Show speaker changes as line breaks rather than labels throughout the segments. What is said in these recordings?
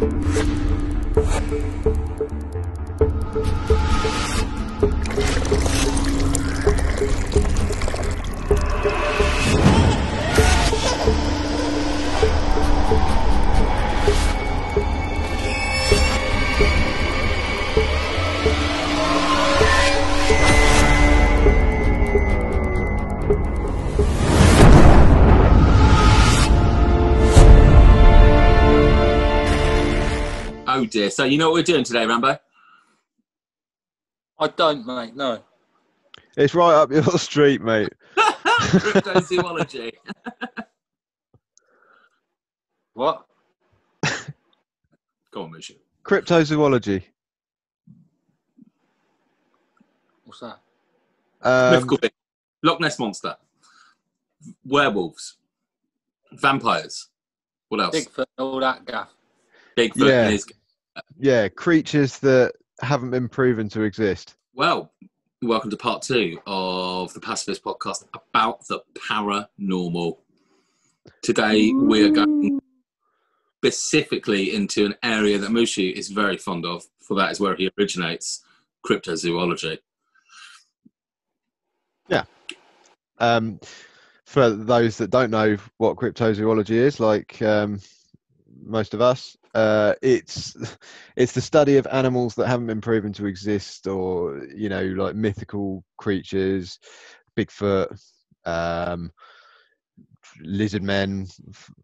Oh dear. So you know what we're doing today, Rambo?
I don't, mate, no.
It's right up your street, mate.
Cryptozoology.
What?
Go on, Misha.
Cryptozoology.
What's that?
Mythical being. Loch Ness Monster. Werewolves. Vampires. What else?
Bigfoot, all that gaff.
Bigfoot
Yeah.
and his...
Yeah, creatures that haven't been proven to exist.
Well, welcome to part 2 of the Pacifist podcast about the paranormal. Today we are going specifically into an area that Mushu is very fond of, for that is where he originates, cryptozoology.
Yeah. For those that don't know what cryptozoology is, like most of us, it's the study of animals that haven't been proven to exist, or like mythical creatures, Bigfoot, lizard men.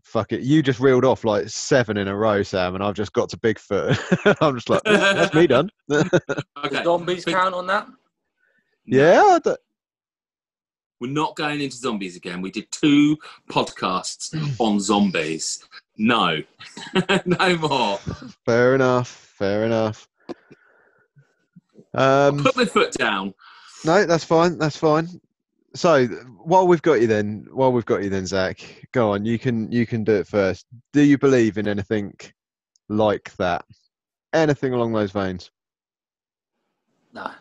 Fuck it, you just reeled off like 7 in a row, Sam, and I've just got to Bigfoot. I'm just like, that's me done.
Okay.
Zombies count on that?
Yeah.
We're not going into zombies again. We did 2 podcasts on zombies. No. No more.
Fair enough.
I'll put my foot down.
No, that's fine. So while we've got you then, Zach, go on. You can do it first. Do you believe in anything like that? Anything along those veins?
No.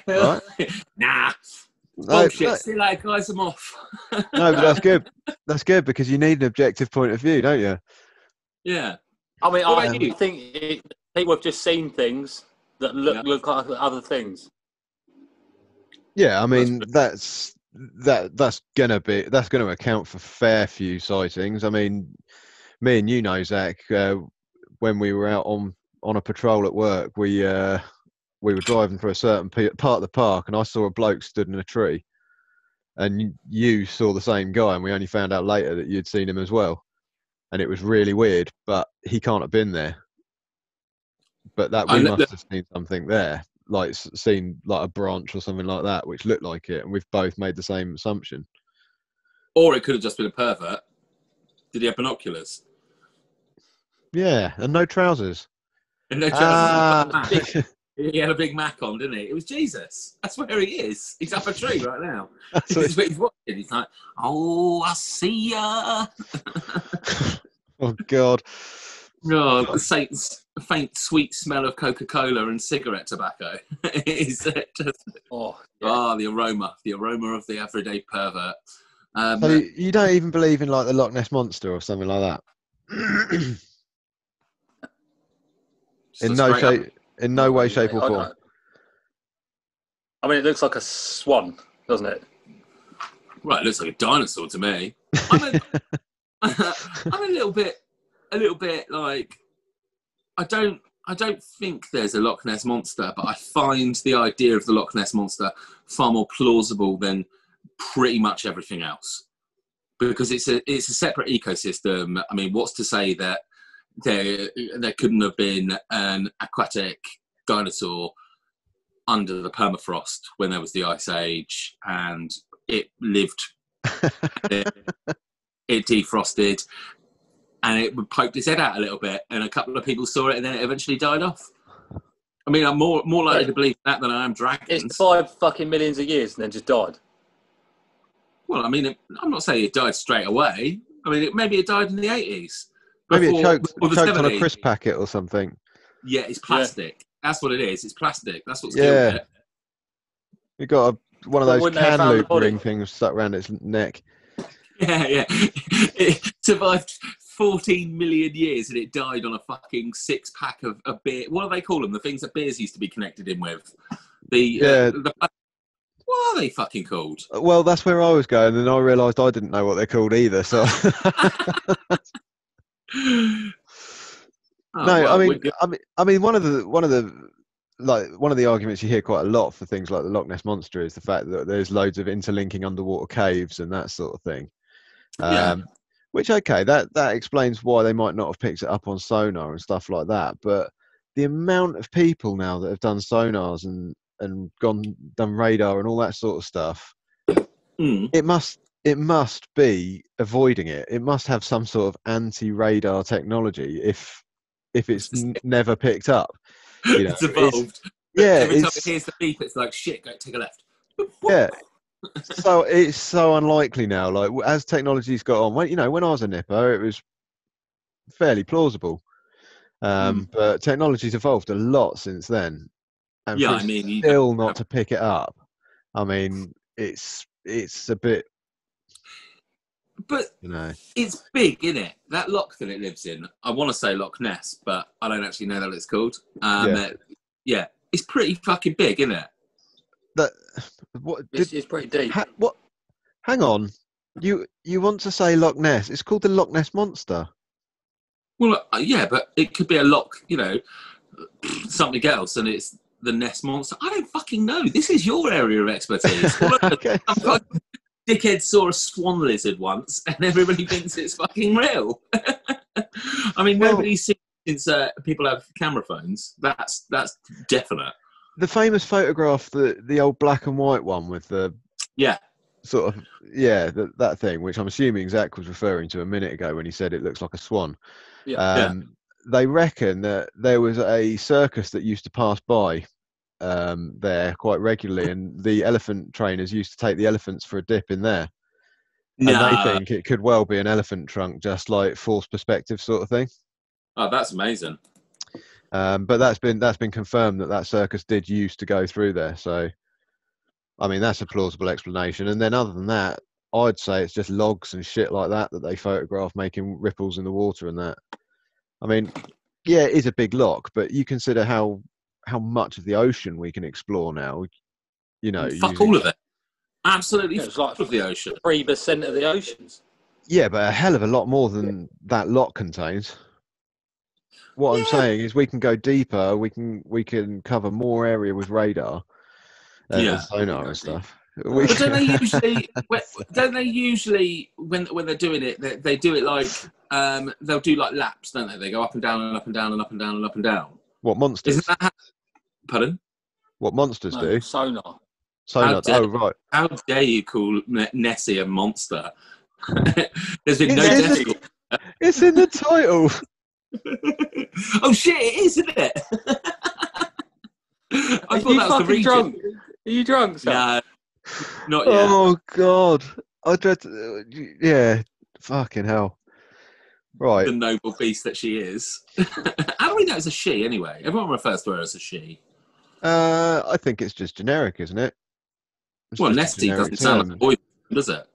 Right?
Nah.
Bullshit.
No. See you later, guys. I'm off.
No, but that's good. That's good, because you need an objective point of view, don't you?
Yeah.
I mean,
What
I
about you?
think people have just seen things that look like other things.
Yeah, I mean that's gonna account for fair few sightings. I mean, me and you know, Zach, when we were out on a patrol at work, we were driving through a certain part of the park, and I saw a bloke stood in a tree, and you saw the same guy, and we only found out later that you'd seen him as well, and it was really weird. But he can't have been there. But that we must have seen something there, like seen like a branch or something like that, which looked like it, and we've both made the same assumption.
Or it could have just been a pervert. Did he have binoculars?
Yeah, and no trousers.
And no trousers. He had a big Mac on, didn't he? It was Jesus. That's where he is. He's up a tree right now. This is what he's watching. He's like, oh, I see ya.
Oh, God.
Oh, the faint, sweet smell of Coca-Cola and cigarette tobacco. Is it just... the aroma of the everyday pervert.
So you don't even believe in like the Loch Ness Monster or something like that? In no way, shape or form.
I mean, it looks like a swan, doesn't it?
Right, it looks like a dinosaur to me. I'm a little bit like, I don't think there's a Loch Ness Monster, but I find the idea of the Loch Ness Monster far more plausible than pretty much everything else, because it's a separate ecosystem. I mean, what's to say that there couldn't have been an aquatic dinosaur under the permafrost when there was the Ice Age, and it lived, it defrosted, and it poked its head out a little bit, and a couple of people saw it, and then it eventually died off. I mean, I'm more likely to believe that than I am dragons.
It's 5 fucking millions of years and then just died.
Well, I mean, I'm not saying it died straight away. I mean, maybe it died in the 80s.
Maybe it choked on a crisp packet or something.
Yeah, it's plastic. Yeah. That's what it is. It's plastic. That's what's killed it.
You got one of those can loop ring things stuck around its neck.
Yeah. It survived 14 million years and it died on a fucking 6-pack of beer. What do they call them? The things that beers used to be connected in with. What are they fucking called?
Well, that's where I was going, and I realised I didn't know what they're called either. So, I mean, one of the arguments you hear quite a lot for things like the Loch Ness Monster is the fact that there's loads of interlinking underwater caves and that sort of thing. Which, okay, that explains why they might not have picked it up on sonar and stuff like that. But the amount of people now that have done sonars and done radar and all that sort of stuff, it must be avoiding it. It must have some sort of anti-radar technology if it's never picked up. You know,
it's evolved. Every time it hears the beep, it's like, shit, go take a left.
Yeah. So it's so unlikely now. Like, as technology's got on, when I was a nipper, it was fairly plausible. But technology's evolved a lot since then. And still not to pick it up. I mean, it's a bit.
But it's big, isn't it? That loch that it lives in. I want to say Loch Ness, but I don't actually know that it's called. It's pretty fucking big, isn't it?
It's pretty deep.
What? Hang on. You want to say Loch Ness? It's called the Loch Ness Monster.
Well, but it could be a loch, something else, and it's the Ness Monster. I don't fucking know. This is your area of expertise.
Okay.
Dickhead saw a swan lizard once, and everybody thinks it's fucking real. I mean, nobody's seen it since people have camera phones. That's definite.
The famous photograph, the old black and white one with the that thing, which I'm assuming Zach was referring to a minute ago when he said it looks like a swan. They reckon that there was a circus that used to pass by there quite regularly, and the elephant trainers used to take the elephants for a dip in there. And they think it could well be an elephant trunk, just like forced perspective sort of thing.
Oh, that's amazing.
But that's been confirmed that circus did used to go through there. So, I mean, that's a plausible explanation. And then other than that, I'd say it's just logs and shit like that they photograph making ripples in the water and that. I mean, yeah, it is a big loch, but you consider how much of the ocean we can explore now.
Fuck all of it. Absolutely,
it's like
of the ocean.
3% of the oceans.
Yeah, but a hell of a lot more than that lot contains. What I'm saying is, we can go deeper. We can cover more area with radar and sonar and stuff.
But don't they usually when they're doing it, they do it like they'll do like laps, don't they? They go up and down and up and down and up and down and up and down.
What monsters?
Isn't that pardon?
What monsters do?
Sonar.
Right.
How dare you call Nessy a monster? There's been no.
It's in the title.
Oh shit! It is, isn't it? I thought that was the region.
Drunk? Are you drunk? Sir?
No, not yet.
Oh god! I dread. Fucking hell! Right.
The noble beast that she is. How do we know it's a she anyway? Everyone refers to her as a she.
I think it's just generic, isn't it?
Well, Nessy doesn't sound like a boy, does it?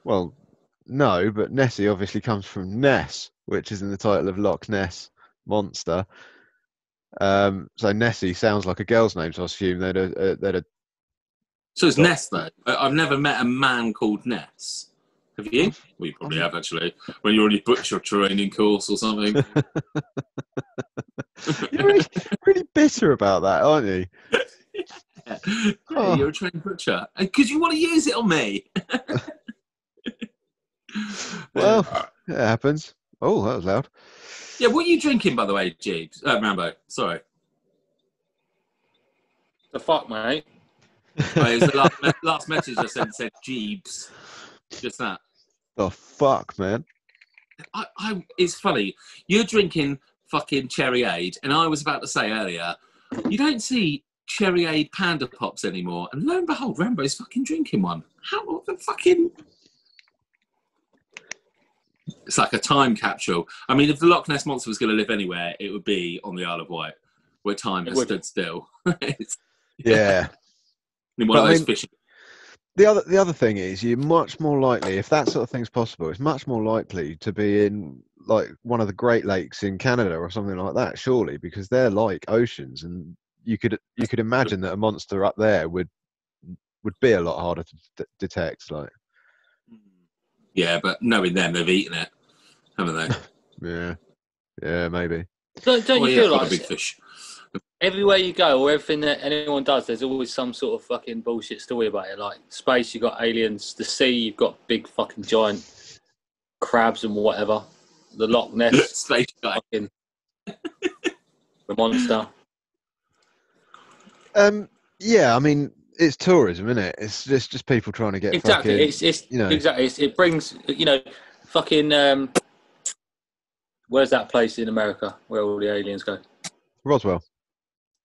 Well, no, but Nessy obviously comes from Ness, which is in the title of Loch Ness Monster. So Nessy sounds like a girl's name, so I assume they'd a.
So it's Ness, though. I've never met a man called Ness. Have you? Well, you probably have, actually. When you're on your butcher training course or something.
You're really bitter about that, aren't you?
Yeah, you're a trained butcher. Because you want to use it on me.
Well, it happens. Oh, that was loud.
Yeah, what are you drinking, by the way, Jeeves? Rambo, sorry.
The fuck, mate?
It was the last message I sent said Jeeves. Just that.
The fuck, man?
It's funny. You're drinking fucking Cherryade, and I was about to say earlier, you don't see Cherryade Panda Pops anymore. And lo and behold, Rambo's fucking drinking one. How the fucking... It's like a time capsule. I mean, if the Loch Ness Monster was going to live anywhere, it would be on the Isle of Wight, where time has stood still.
Yeah.
In one of those fishing.
The other thing is, you're much more likely, if that sort of thing's possible, it's much more likely to be in like one of the Great Lakes in Canada or something like that, surely, because they're like oceans, and you could imagine that a monster up there would be a lot harder to detect. Like,
yeah, but knowing them, they've eaten it, haven't they?
yeah, maybe.
Don't you feel
quite
like
a big fish.
everywhere you go or everything that anyone does, there's always some sort of fucking bullshit story about it? Like space, you've got aliens. The sea, you've got big fucking giant crabs and whatever. The Loch Ness,
Space guy.
fucking the monster.
Yeah, I mean, it's tourism, isn't it? It's just people trying to get
Exactly.
fucking,
It's exactly. It brings, fucking. Where's that place in America where all the aliens go?
Roswell.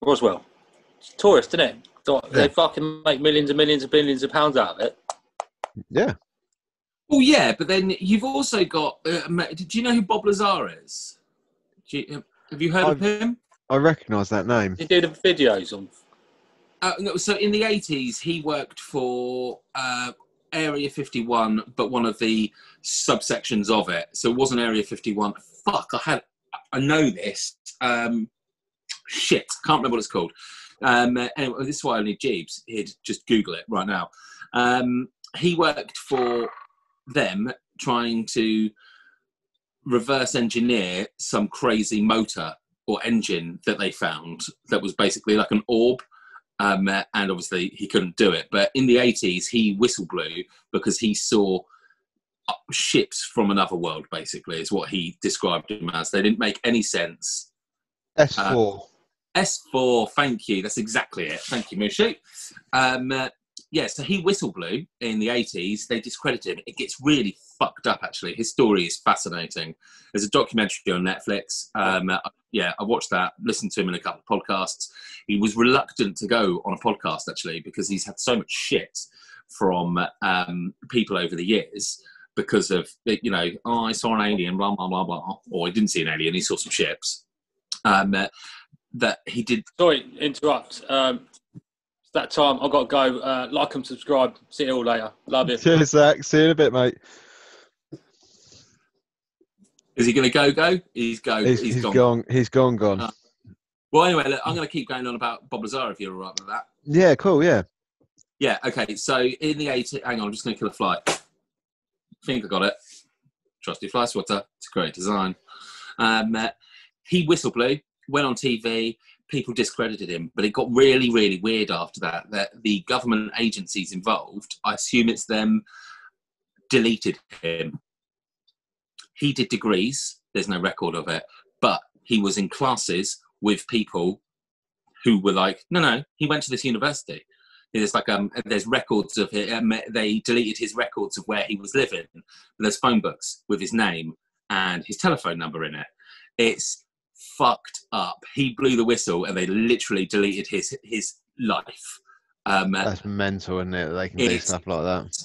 It's tourist, isn't it? So they fucking make millions and millions and billions of pounds out of it.
Yeah.
Well, yeah, but then you've also got. Do you know who Bob Lazar is? Have you heard of him?
I recognise that name.
He did the videos on.
No, so in the 80s, he worked for Area 51, but one of the subsections of it. So it wasn't Area 51. Fuck, I know this. Shit, can't remember what it's called. Anyway, this is why I need Jeeves. He'd just Google it right now. He worked for them trying to reverse engineer some crazy motor or engine that they found that was basically like an orb. And obviously he couldn't do it. But in the 80s, he whistle blew because he saw ships from another world, basically, is what he described them as. They didn't make any sense.
S4.
S4, thank you. That's exactly it. Thank you, Mushu. So he whistle blew in the 80s. They discredited him. It gets really fucked up, actually. His story is fascinating. There's a documentary on Netflix. I watched that, listened to him in a couple of podcasts. He was reluctant to go on a podcast, actually, because he's had so much shit from people over the years because of, I saw an alien, blah, blah, blah, blah. Or he didn't see an alien, he saw some ships. That he did.
Sorry, interrupt. It's that time. I've got to go. Like and subscribe. See you all later. Love you.
Cheers, Zach. See you in a bit, mate.
Is he going to go? He's gone.
He's gone.
Well, anyway, look, I'm going to keep going on about Bob Lazar if you're all right with that.
Yeah, cool, yeah.
Yeah, okay. So in the 80s, hang on, I'm just going to kill a fly. I think I got it. Trusty fly swatter. It's a great design. He whistle blew, went on TV. People discredited him, but it got really, really weird after that. That the government agencies involved, I assume it's them, deleted him. He did degrees. There's no record of it, but he was in classes with people who were like, no, he went to this university. There's there's records of it. They deleted his records of where he was living. There's phone books with his name and his telephone number in it. It's fucked up. He blew the whistle and they literally deleted his life.
That's mental, isn't it? They can do stuff like that.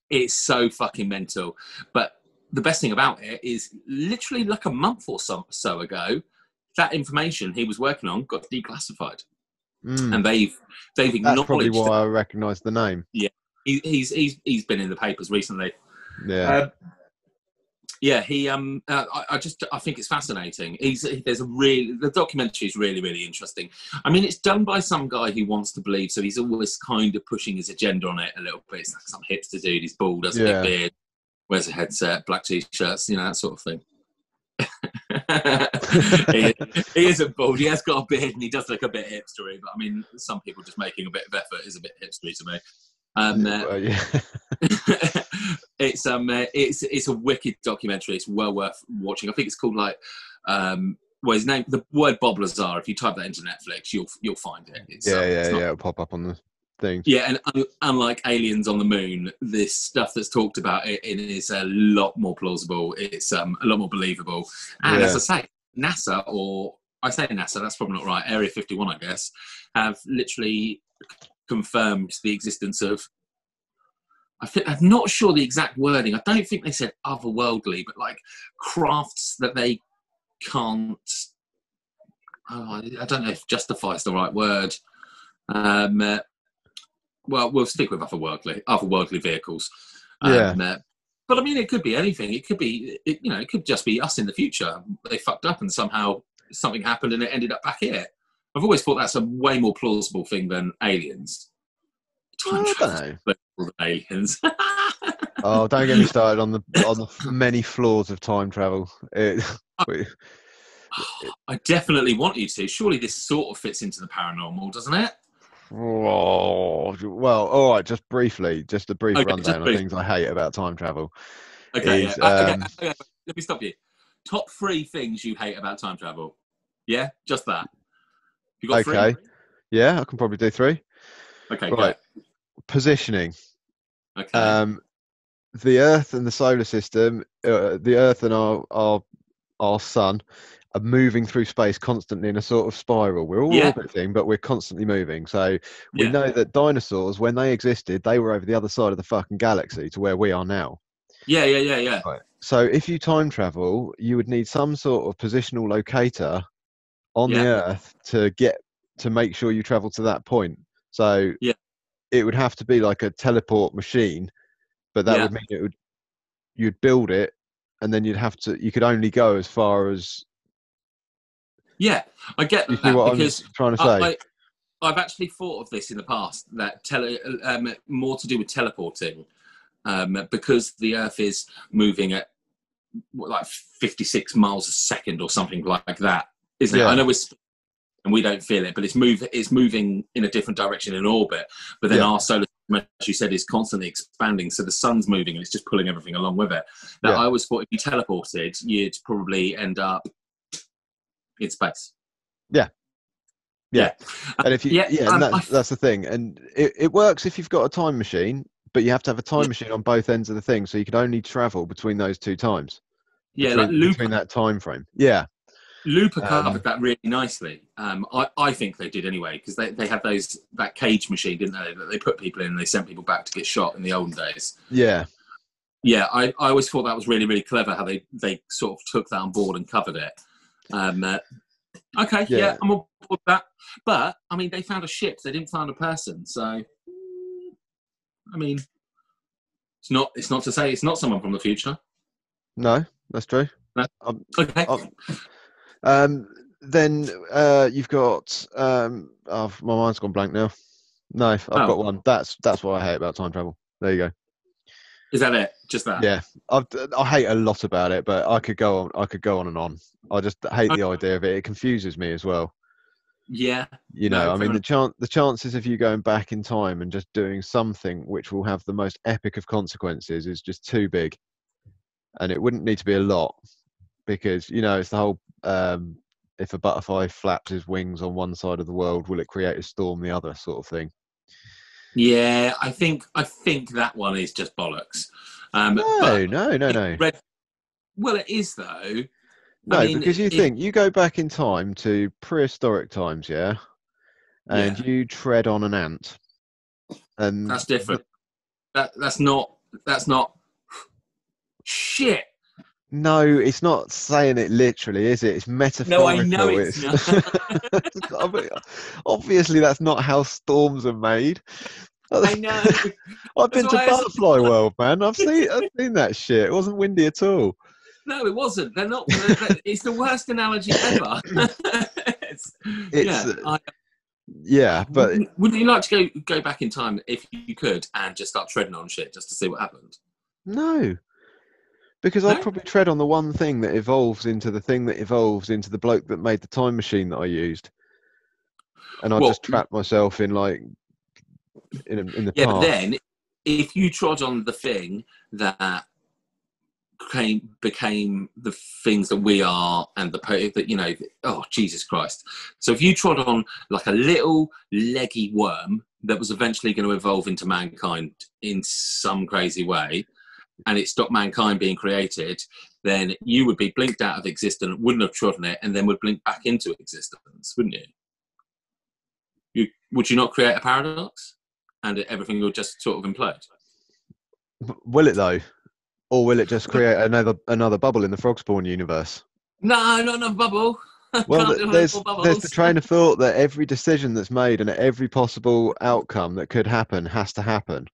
It's so fucking mental. But the best thing about it is literally like a month or so ago, that information he was working on got declassified. And they've acknowledged.
That's probably why I recognise the name.
Yeah, he's been in the papers recently.
Yeah.
I think it's fascinating. The documentary is really, really interesting. I mean, it's done by some guy who wants to believe, so he's always kind of pushing his agenda on it a little bit. It's like some hipster dude. He's bald, has a big beard, wears a headset, black t-shirts, that sort of thing. he isn't bald. He has got a beard, and he does look a bit hipstery. But I mean, some people just making a bit of effort is a bit hipstery to me. It's a wicked documentary. It's well worth watching. I think it's called his name. The word Bob Lazar. If you type that into Netflix, you'll find it.
It'll pop up on the thing.
Yeah, and unlike aliens on the moon, this stuff that's talked about it is a lot more plausible. It's a lot more believable. And as I say, NASA, or I say NASA, that's probably not right. Area 51, I guess, have literally confirmed the existence of. I'm not sure the exact wording. I don't think they said otherworldly, but like crafts that they can't. I don't know if justify is the right word. Well, we'll stick with otherworldly vehicles. But But I mean, it could be anything. It could be, it could just be us in the future. They fucked up and somehow something happened and it ended up back here. I've always thought that's a way more plausible thing than aliens. Time
I
travel
don't
than aliens.
Oh, don't get me started on the many flaws of time travel.
I definitely want you to. Surely this sort of fits into the paranormal, doesn't it?
Oh, well, all right. Just a brief rundown of
brief.
things I hate about time travel.
Okay,
is,
okay. Let me stop you. Top 3 things you hate about time travel. Yeah, just that. You got 3?
Okay. Yeah, I can probably do 3.
Okay,
right.
Go.
Positioning.
Okay.
The Earth and the solar system, the Earth and our sun are moving through space constantly in a sort of spiral. We're all orbiting, but we're constantly moving. So we know that dinosaurs, when they existed, they were over the other side of the fucking galaxy to where we are now.
Yeah.
Right. So if you time travel, you would need some sort of positional locator on the Earth to make sure you travel to that point. So it would have to be like a teleport machine, but that would mean you'd build it, and then you could only go as far as.
Yeah, I get that,
see what
because
I'm trying to say.
I've actually thought of this in the past, that more to do with teleporting, because the Earth is moving at like 56 miles a second or something like that, isn't it? I know and we don't feel it, but it's moving in a different direction in orbit. But then our solar system, as you said, is constantly expanding, so the sun's moving and it's just pulling everything along with it. Now, I always thought if you teleported, you'd probably end up in space. Yeah.
And if you and that's the thing, and it works if you've got a time machine, but you have to have a time machine on both ends of the thing, so you could only travel between those 2 times. Between that time frame.
Looper covered that really nicely. I think they did anyway, because they had that cage machine, didn't they, that they put people in and they sent people back to get shot in the olden days. I always thought that was really, really clever how they sort of took that on board and covered it. I'm on board with that. But I mean, they found a ship, they didn't find a person, so I mean, it's not to say it's not someone from the future.
No, that's true.
No. Okay.
Then you've got my mind's gone blank now. No, I've got one. That's what I hate about time travel. There you go.
Is that it? Just that?
Yeah, I hate a lot about it, but I could go on and on. I just hate the idea of it. It confuses me as well.
Yeah.
I mean, the chances of you going back in time and just doing something which will have the most epic of consequences is just too big. And it wouldn't need to be a lot, because it's the whole if a butterfly flaps his wings on one side of the world, will it create a storm the other sort of thing?
Yeah, I think that one is just bollocks.
No.
Well, it is though.
No, I mean, because you go back in time to prehistoric times, and you tread on an ant, and
that's different. That's not shit.
No, it's not saying it literally, is it? It's metaphorical.
No, I know it's
not. Obviously, that's not how storms are made.
I know.
I've been to Butterfly World, man. I've seen that shit. It wasn't windy at all.
No, it wasn't. They're not. It's the worst analogy ever.
But
wouldn't you like to go back in time if you could and just start treading on shit just to see what happened?
No. Because I'd probably tread on the one thing that evolves into the thing that evolves into the bloke that made the time machine that I used, and I'd just trap myself in in the past.
But then, if you trod on the thing that became the things that we are, and oh Jesus Christ! So if you trod on like a little leggy worm that was eventually going to evolve into mankind in some crazy way, and it stopped mankind being created, then you would be blinked out of existence, wouldn't have trodden it, and then would blink back into existence, wouldn't you? Would you not create a paradox, and everything would just sort of implode?
Will it though, or will it just create another bubble in the frog spawn universe?
No, not another bubble.
Well, there's the train of thought that every decision that's made and every possible outcome that could happen has to happen.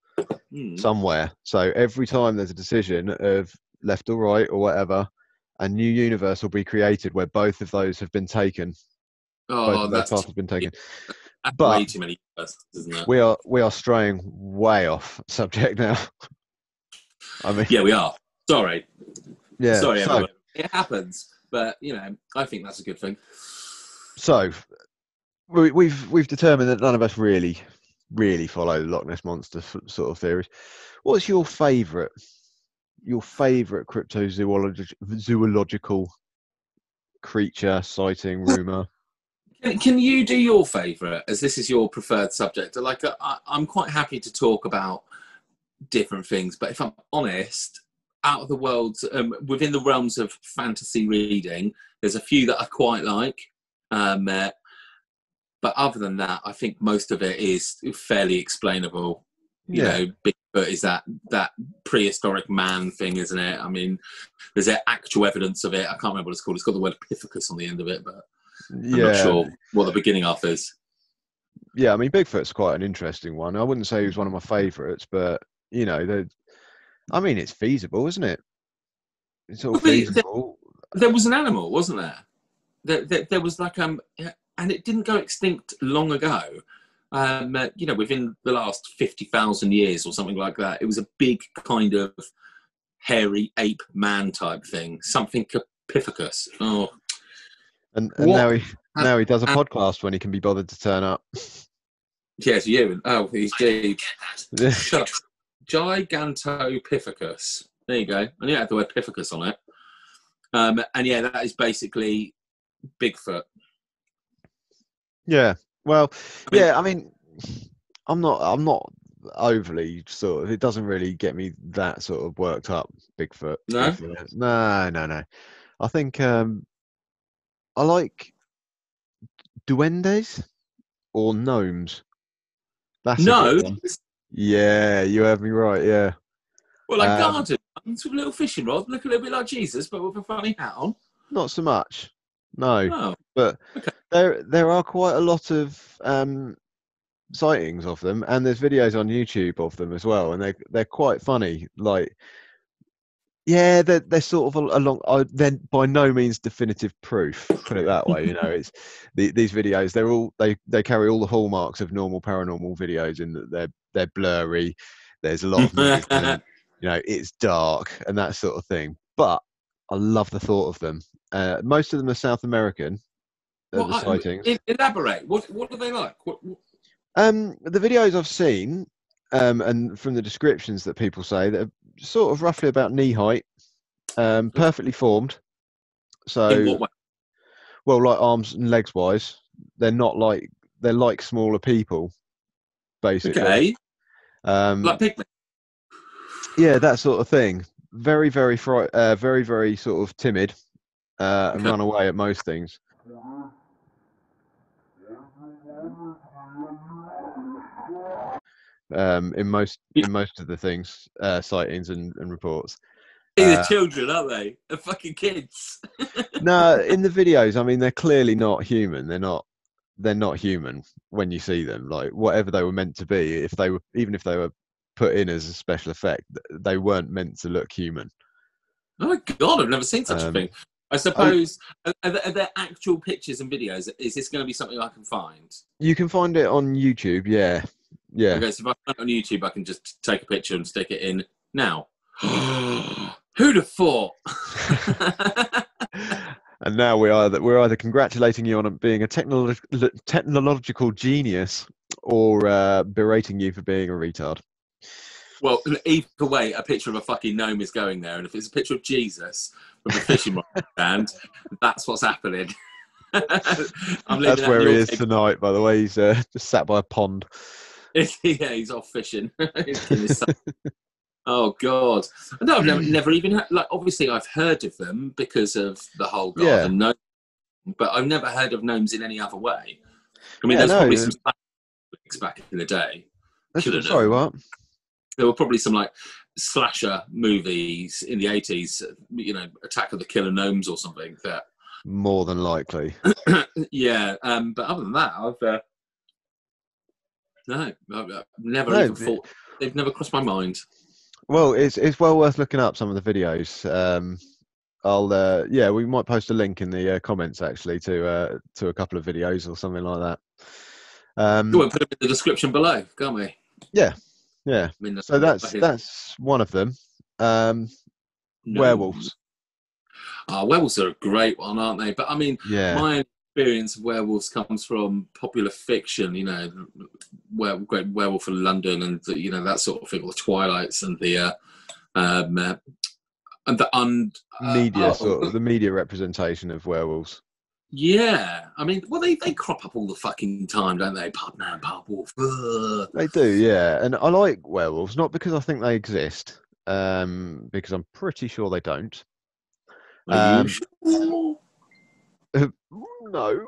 somewhere. So every time there's a decision of left or right or whatever, a new universe will be created where both of those have been taken. Both
Oh,
of those
that's
paths have been taken.
way
But
too many universes, isn't it?
we are straying way off subject now. I mean,
yeah, we are. Sorry,
yeah.
everyone. It happens, but I think that's a good thing.
So we've determined that none of us really follow the Loch Ness monster sort of theories. What's your favourite cryptozoological creature sighting rumor?
Can you do your favourite, as this is your preferred subject? Like, I'm quite happy to talk about different things, but if I'm honest, out of the world, within the realms of fantasy reading, there's a few that I quite like. But other than that, I think most of it is fairly explainable. You know, Bigfoot is that prehistoric man thing, isn't it? I mean, there's actual evidence of it. I can't remember what it's called. It's got the word Pithecus on the end of it, but I'm not sure what the beginning of is.
Yeah, I mean, Bigfoot's quite an interesting one. I wouldn't say he was one of my favourites, but I mean, it's feasible, isn't it? It's all feasible.
There was an animal, wasn't there? There was like and it didn't go extinct long ago. Within the last 50,000 years or something like that. It was a big kind of hairy ape man type thing. Something Pithecus. Oh,
and now he does a podcast when he can be bothered to turn up.
Yes, you. Oh, he's Jade. Shut up. Gigantopithecus. There you go. I knew it had the word Pithecus on it. And yeah, that is basically Bigfoot.
Yeah. Well, I mean, I'm not overly sort of. It doesn't really get me that sort of worked up. Bigfoot.
No.
No. I think I like duendes or gnomes. That's
no.
Yeah, you have me right. Yeah.
Well, like garden with a little fishing rod, look a little bit like Jesus, but with a funny hat on.
Not so much. No.
Oh,
but
okay.
There are quite a lot of sightings of them, and there's videos on YouTube of them as well, and they're quite funny. Like, yeah, they're sort of along. They're by no means definitive proof. Put it that way. It's these videos. They carry all the hallmarks of normal paranormal videos in that they're blurry. There's a lot of movement. It's dark and that sort of thing. But I love the thought of them. Most of them are South American. The sightings.
Elaborate. What are they like?
The videos I've seen, and from the descriptions that people say, they're sort of roughly about knee height, perfectly formed. So,
in what way?
Well, like arms and legs wise, they're like smaller people, basically.
Okay.
Like
pygmies.
Yeah, that sort of thing. Very, very very, very sort of timid, and run away at most things. In most of the things, sightings and reports.
They're children, aren't they? They're fucking kids.
No, in the videos, I mean, they're clearly not human. They're not human when you see them. Like, whatever they were meant to be, even if they were put in as a special effect, they weren't meant to look human.
Oh my God, I've never seen such a thing. I suppose, are there actual pictures and videos? Is this going to be something I can find?
You can find it on YouTube, yeah.
Okay, so if I find it on YouTube, I can just take a picture and stick it in now. Who'd have thought?
And now we're either congratulating you on being a technological genius or berating you for being a retard.
Well, either way, a picture of a fucking gnome is going there, and if it's a picture of Jesus from a fishing rod stand, that's what's happening.
That's where he is tonight, by the way. He's just sat by a pond.
Yeah, he's off fishing. Oh God! No, I've never even heard, obviously I've heard of them because of the whole garden gnome, but I've never heard of gnomes in any other way. I mean, there's probably some back in the day.
Sorry, what?
There were probably some slasher movies in the 80s, Attack of the Killer Gnomes or something. That
more than likely.
Yeah, but other than that, I've never even thought. they've never crossed my mind.
Well, it's well worth looking up some of the videos. We might post a link in the comments actually to a couple of videos or something like that.
We'll put them in the description below, can't we?
Yeah.
I mean,
So that's one of them. Werewolves.
Werewolves are a great one, aren't they? But I mean,
Yeah.
my experience of werewolves comes from popular fiction. You know, Great Werewolf of London, and that sort of thing, or the Twilights, and the
media sort of the media representation of werewolves.
Yeah, I mean, well, they crop up all the fucking time, don't they? Pub man, pub wolf. Ugh.
They do, yeah. And I like werewolves, not because I think they exist, because I'm pretty sure they don't.
Are you sure?
No.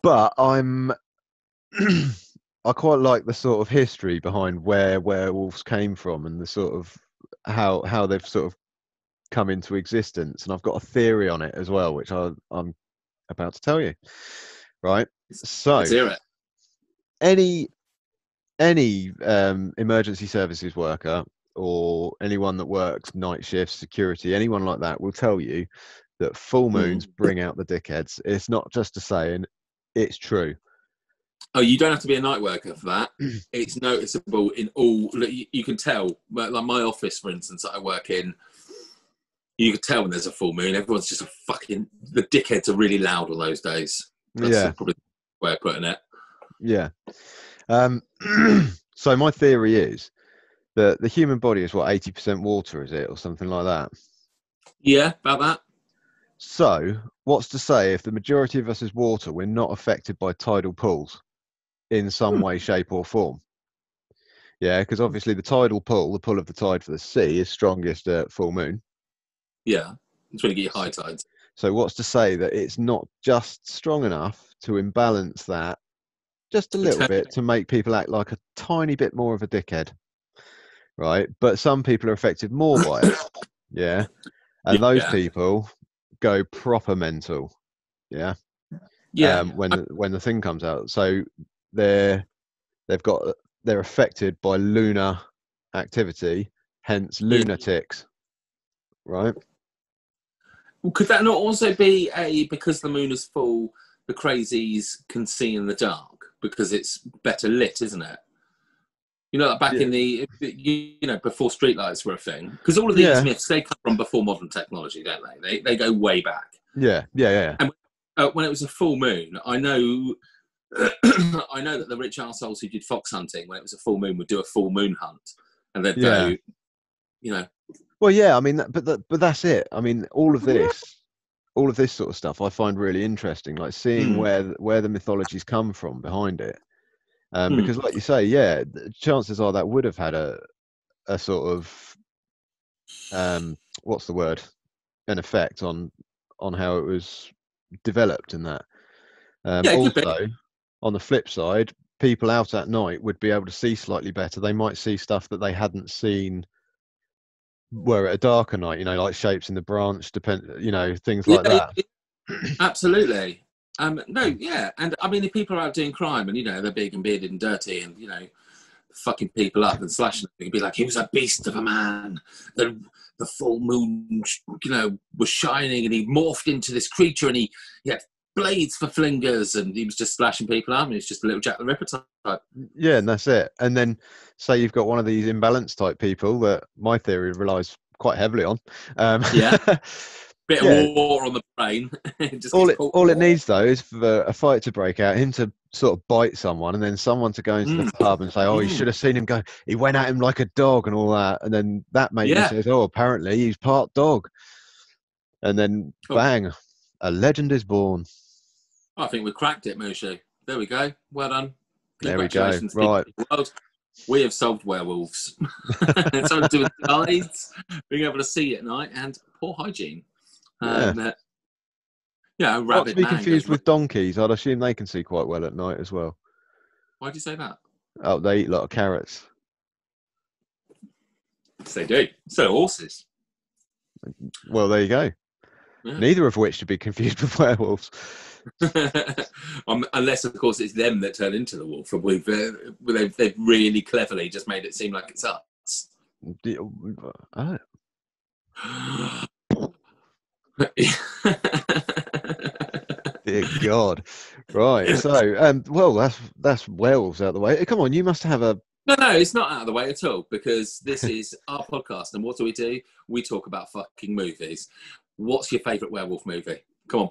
But I quite like the sort of history behind where werewolves came from and the sort of how they've sort of come into existence, and I've got a theory on it as well, which I'm about to tell you. Right, so
let's hear it.
Any emergency services worker or anyone that works night shifts, security, anyone like that will tell you that full moons bring out the dickheads. It's not just a saying; it's true.
Oh, you don't have to be a night worker for that. It's noticeable in all. You can tell, like my office, for instance, that I work in. You can tell when there's a full moon. Everyone's just the dickheads are really loud on those days. That's probably the way of putting it.
Yeah. So my theory is that the human body is 80% water, is it, or something like that?
Yeah, about that.
So what's to say if the majority of us is water, we're not affected by tidal pulls in some way, shape, or form? Yeah, because obviously the tidal pull, the pull of the tide for the sea, is strongest at full moon.
Yeah, it's when you get your high tides.
So what's to say that it's not just strong enough to imbalance that just a little bit to make people act like a tiny bit more of a dickhead, right? But some people are affected more by it, yeah? And those people go proper mental, yeah? When the thing comes out. So they're affected by lunar activity, hence lunatics, right?
Well, could that not also be because the moon is full, the crazies can see in the dark because it's better lit, isn't it? You know, like back in before streetlights were a thing. Because all of these myths, they come from before modern technology, don't they? They go way back.
Yeah. And
when it was a full moon, I know that the rich arseholes who did fox hunting, when it was a full moon, would do a full moon hunt, and they'd go,
Well, yeah, I mean, but that's it. I mean, all of this sort of stuff, I find really interesting. Like seeing where the mythologies come from behind it, because, like you say, chances are that would have had a sort of what's the word? An effect on how it was developed and that. Also, on the flip side, people out at night would be able to see slightly better. They might see stuff that they hadn't seen were at a darker night, like shapes in the branch, things like that.
Absolutely. And I mean, if people are out doing crime and they're big and bearded and dirty and fucking people up and slashing them, you'd be like, he was a beast of a man. The full moon, was shining and he morphed into this creature and he had blades for flingers and he was just slashing people up and he's just a little Jack the Ripper type.
Yeah, and that's it. And then say you've got one of these imbalanced type people that my theory relies quite heavily on.
Bit of water on the brain.
all it needs though is for a fight to break out, him to sort of bite someone, and then someone to go into the pub and say, "Oh, you should have seen him go. He went at him like a dog," and all that. And then that mate says, "Oh, apparently he's part dog." And then bang, a legend is born.
I think we cracked it, Mushu. There we go. Well done.
There we go. Right.
We have solved werewolves. It's something to do with tides, being able to see at night, and poor hygiene.
Not to be confused with donkeys. I'd assume they can see quite well at night as well.
Why do you say that?
Oh, they eat a lot of carrots.
Yes, they do. So horses.
Well, there you go. Yeah. Neither of which should be confused with werewolves.
Unless, of course, it's them that turn into the wolf, and they've really cleverly just made it seem like it's us.
Oh. Dear God. Right. So, well, that's werewolves out of the way. Come on, you must have a.
No, it's not out of the way at all, because this is our podcast, and what do? We talk about fucking movies. What's your favourite werewolf movie? Come on.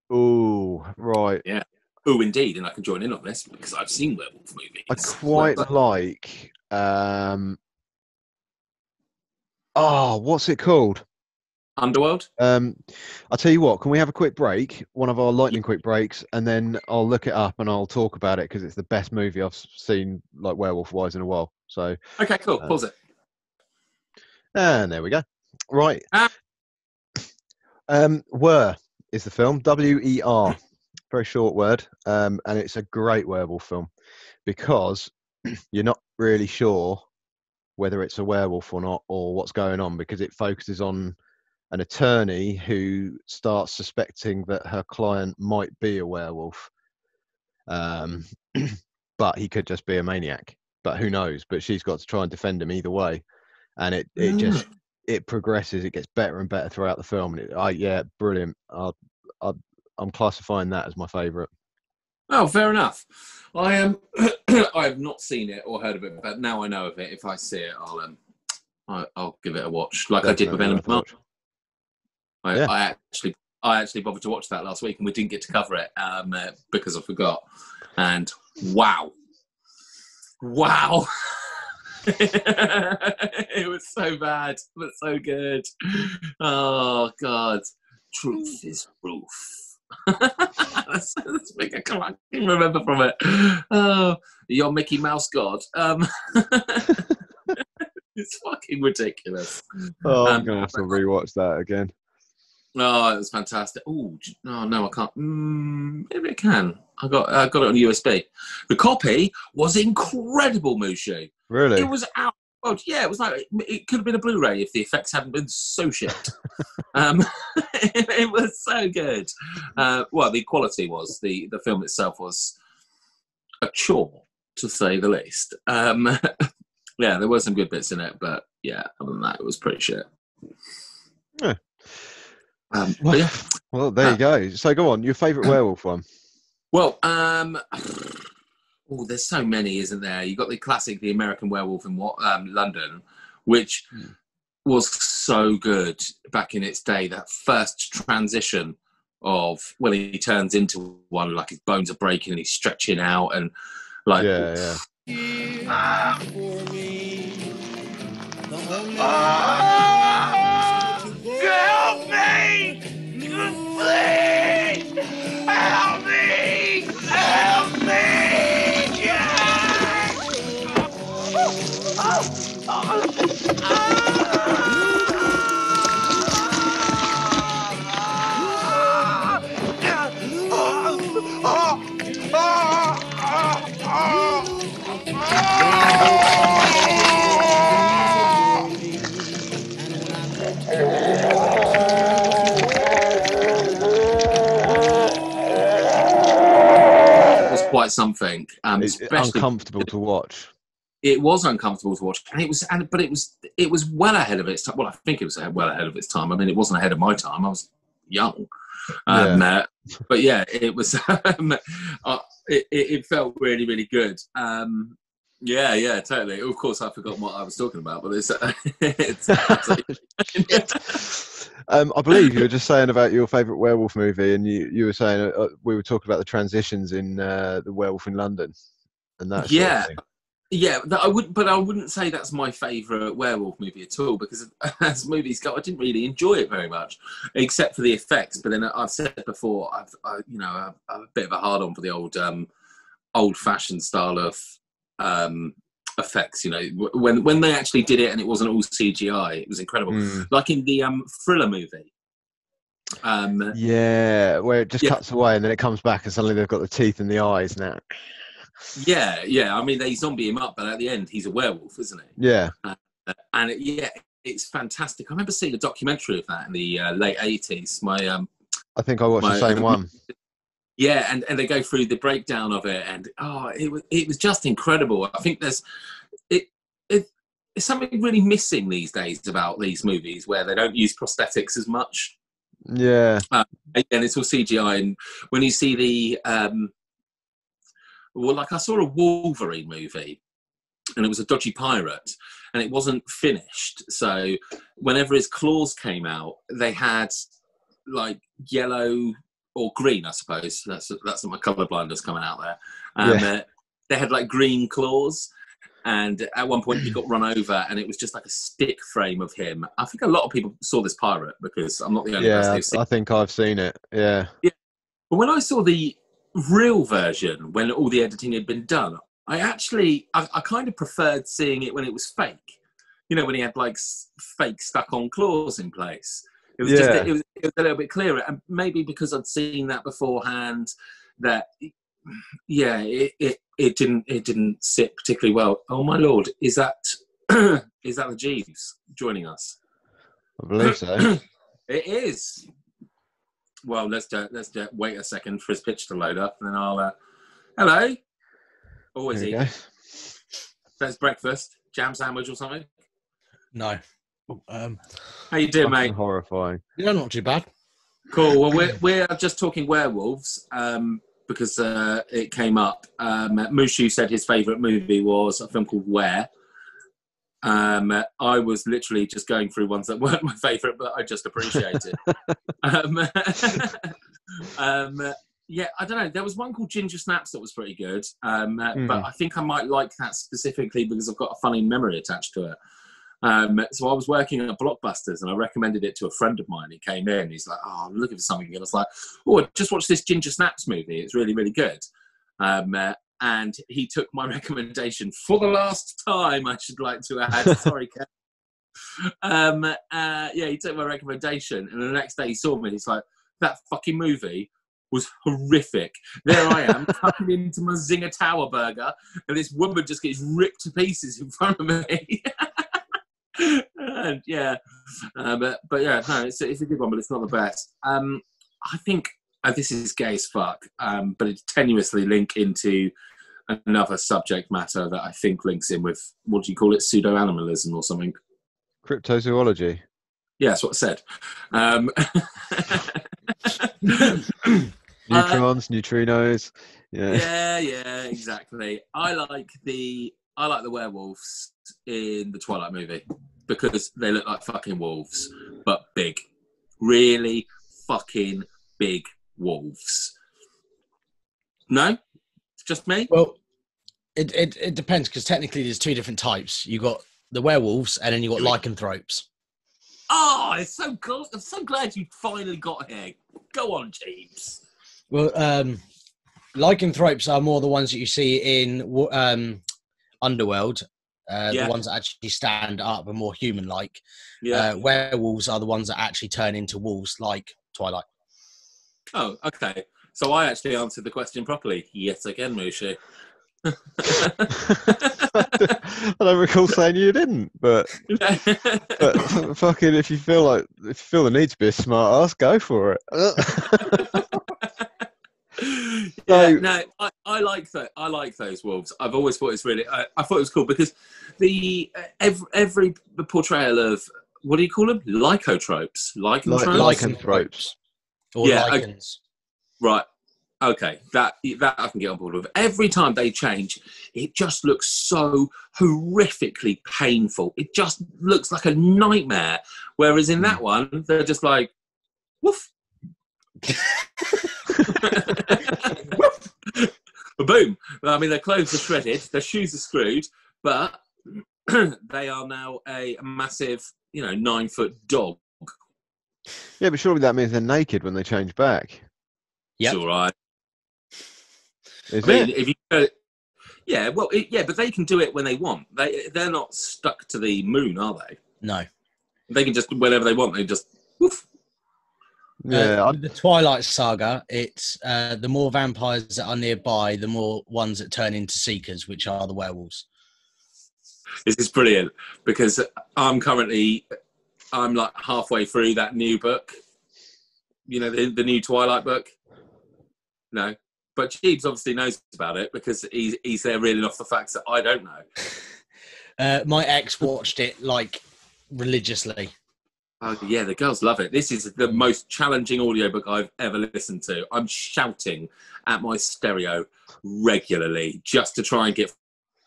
Oh, right.
Yeah. Oh, indeed, and I can join in on this because I've seen werewolf movies.
I quite like. What's it called?
Underworld.
I'll tell you what. Can we have a quick break? One of our lightning quick breaks, and then I'll look it up and I'll talk about it because it's the best movie I've seen, like werewolf-wise, in a while. So.
Okay, cool. Pause it.
And there we go. Right. Wer is the film. WER. Very short word. And it's a great werewolf film because you're not really sure whether it's a werewolf or not, or what's going on, because it focuses on an attorney who starts suspecting that her client might be a werewolf. But he could just be a maniac. But who knows? But she's got to try and defend him either way. And it progresses. It gets better and better throughout the film. And brilliant. I'm classifying that as my favourite.
Oh, fair enough. I am. I have not seen it or heard of it, but now I know of it. If I see it, I'll give it a watch, like definitely I did with Element. I actually bothered to watch that last week, and we didn't get to cover it because I forgot. And wow, it was so bad, but so good. Oh God, truth is proof. That's big. I can't remember from it. Oh, you're Mickey Mouse God. It's fucking ridiculous.
Oh, I'm gonna have to rewatch that again.
Oh, it was fantastic. Oh no, I can't. Maybe I can. I got it on USB. The copy was incredible, Mushu.
Really?
It was out. Oh yeah, it was like it could have been a Blu-ray if the effects hadn't been so shit. It was so good. Well, the quality was the film itself was a chore, to say the least. Yeah, there were some good bits in it, but yeah, other than that, it was pretty shit.
Yeah.
But yeah.
Well, there you go. So go on, your favourite werewolf one?
Well, there's so many, isn't there? You got the classic, The American Werewolf in London, which was so good back in its day. That first transition of when he turns into one, like his bones are breaking and he's stretching out, and like
yeah.
Help me! Please! Help me! Help me! Quite something.
It's uncomfortable to watch.
It was uncomfortable to watch, and it was well ahead of its time. Well, I think it was well ahead of its time. I mean, it wasn't ahead of my time. I was young, but yeah, it was. It felt really, really good. Yeah, totally. Of course, I forgot what I was talking about, but it's
I believe you were just saying about your favourite werewolf movie, and you were saying we were talking about the transitions in the Werewolf in London, and that.
Yeah, I wouldn't say that's my favourite werewolf movie at all, because as movies go, I didn't really enjoy it very much, except for the effects. But then I've said before, I'm a bit of a hard on for the old-fashioned style of effects. When they actually did it and it wasn't all CGI, it was incredible. Like in the Thriller movie.
Where it just cuts away and then it comes back and suddenly they've got the teeth and the eyes now.
Yeah. I mean, they zombie him up, but at the end, he's a werewolf, isn't he?
Yeah.
It's fantastic. I remember seeing a documentary of that in the late 80s.
I think I watched the same one.
Yeah, and they go through the breakdown of it, and it was just incredible. I think there's it's something really missing these days about these movies where they don't use prosthetics as much.
Yeah,
and it's all CGI. And when you see the I saw a Wolverine movie, and it was a dodgy pirate, and it wasn't finished. So whenever his claws came out, they had like yellow or green, I suppose. That's my colour blindness coming out there. They had like green claws, and at one point he got run over, and it was just like a stick frame of him. I think a lot of people saw this pirate because I'm not the only person who's seen it.
I think I've seen it. Yeah.
But when I saw the real version, when all the editing had been done, I kind of preferred seeing it when it was fake. You know, when he had like fake stuck-on claws in place. It was it was a little bit clearer, and maybe because I'd seen that beforehand, that it didn't sit particularly well. Oh my lord, is that the Jeeves joining us?
I believe so.
It is. Well, let's wait a second for his pitch to load up, and then I'll. Hello. Always eat. That's breakfast, jam sandwich or something.
No.
How you doing, mate?
Horrifying.
Yeah, not too bad.
Cool. Well, we're just talking werewolves because it came up. Mushu said his favourite movie was a film called Were. I was literally just going through ones that weren't my favourite, but I just appreciated. Yeah, I don't know. There was one called Ginger Snaps that was pretty good, but I think I might like that specifically because I've got a funny memory attached to it. So I was working at Blockbusters and I recommended it to a friend of mine. He came in, he's like, "Oh, I'm looking for something." And I was like, "Oh, just watch this Ginger Snaps movie. It's really, really good." And he took my recommendation for the last time, I should like to add. Sorry, Ken. He took my recommendation, and the next day he saw me and he's like, "That fucking movie was horrific. There I am, cutting into my Zinger Tower burger, and this woman just gets ripped to pieces in front of me." And but yeah, no, it's a good one, but it's not the best. I think this is gay as fuck, but it tenuously link into another subject matter that I think links in with, what do you call it, pseudo-animalism or something?
Cryptozoology.
Yeah, that's what I said.
Neutrons, neutrinos.
Yeah, exactly. I like the werewolves in the Twilight movie because they look like fucking wolves, but big, really fucking big wolves. No, it's just me.
Well, it depends because technically there's two different types. You got the werewolves, and then you got lycanthropes.
Oh, I'm so glad you finally got here. Go on, Jeeves.
Well, lycanthropes are more the ones that you see in Underworld. The ones that actually stand up and more human-like. Yeah. Werewolves are the ones that actually turn into wolves, like Twilight.
Oh, okay. So I actually answered the question properly. Yet again, Mushu.
I don't recall saying you didn't, but fucking, if you feel the need to be a smart ass, go for it.
I like that. I like those wolves. I've always thought it's really. I thought it was cool because the every portrayal of, what do you call them? Lycanthropes.
Lycanthropes. Or lichens.
Right. Okay. That I can get on board with. Every time they change, it just looks so horrifically painful. It just looks like a nightmare. Whereas in that one, they're just like, woof. Boom. I mean, their clothes are shredded, their shoes are screwed, but they are now a massive, 9-foot dog.
Yeah, but surely that means they're naked when they change back.
Yep. It's all right.
Is it?
If you, yeah, well, but they can do it when they want. They're not stuck to the moon, are they?
No.
They can just, whenever they want, they just woof.
Yeah,
the Twilight Saga, it's the more vampires that are nearby, the more ones that turn into seekers, which are the werewolves.
This is brilliant because I'm like halfway through that new book, the new Twilight book? No. But Jeeves obviously knows about it because he's there reeling off the facts that I don't know.
My ex watched it like religiously.
Oh yeah, the girls love it. This is the most challenging audiobook I've ever listened to. I'm shouting at my stereo regularly just to try and get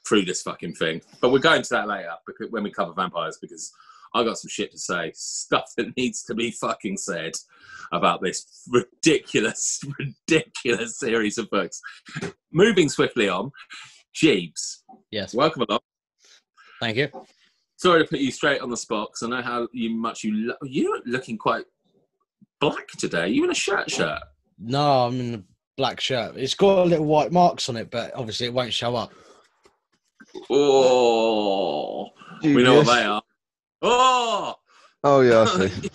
through this fucking thing. But we're going to that later when we cover vampires, because I got some shit to say. Stuff that needs to be fucking said about this ridiculous series of books. Moving swiftly on, Jeeves.
Yes.
Welcome along.
Thank you.
Sorry to put you straight on the spot, because I know how you're looking quite black today. You in a shirt?
No, I'm in a black shirt. It's got little white marks on it, but obviously it won't show up.
Oh, we know what they are. Oh
yeah, I see.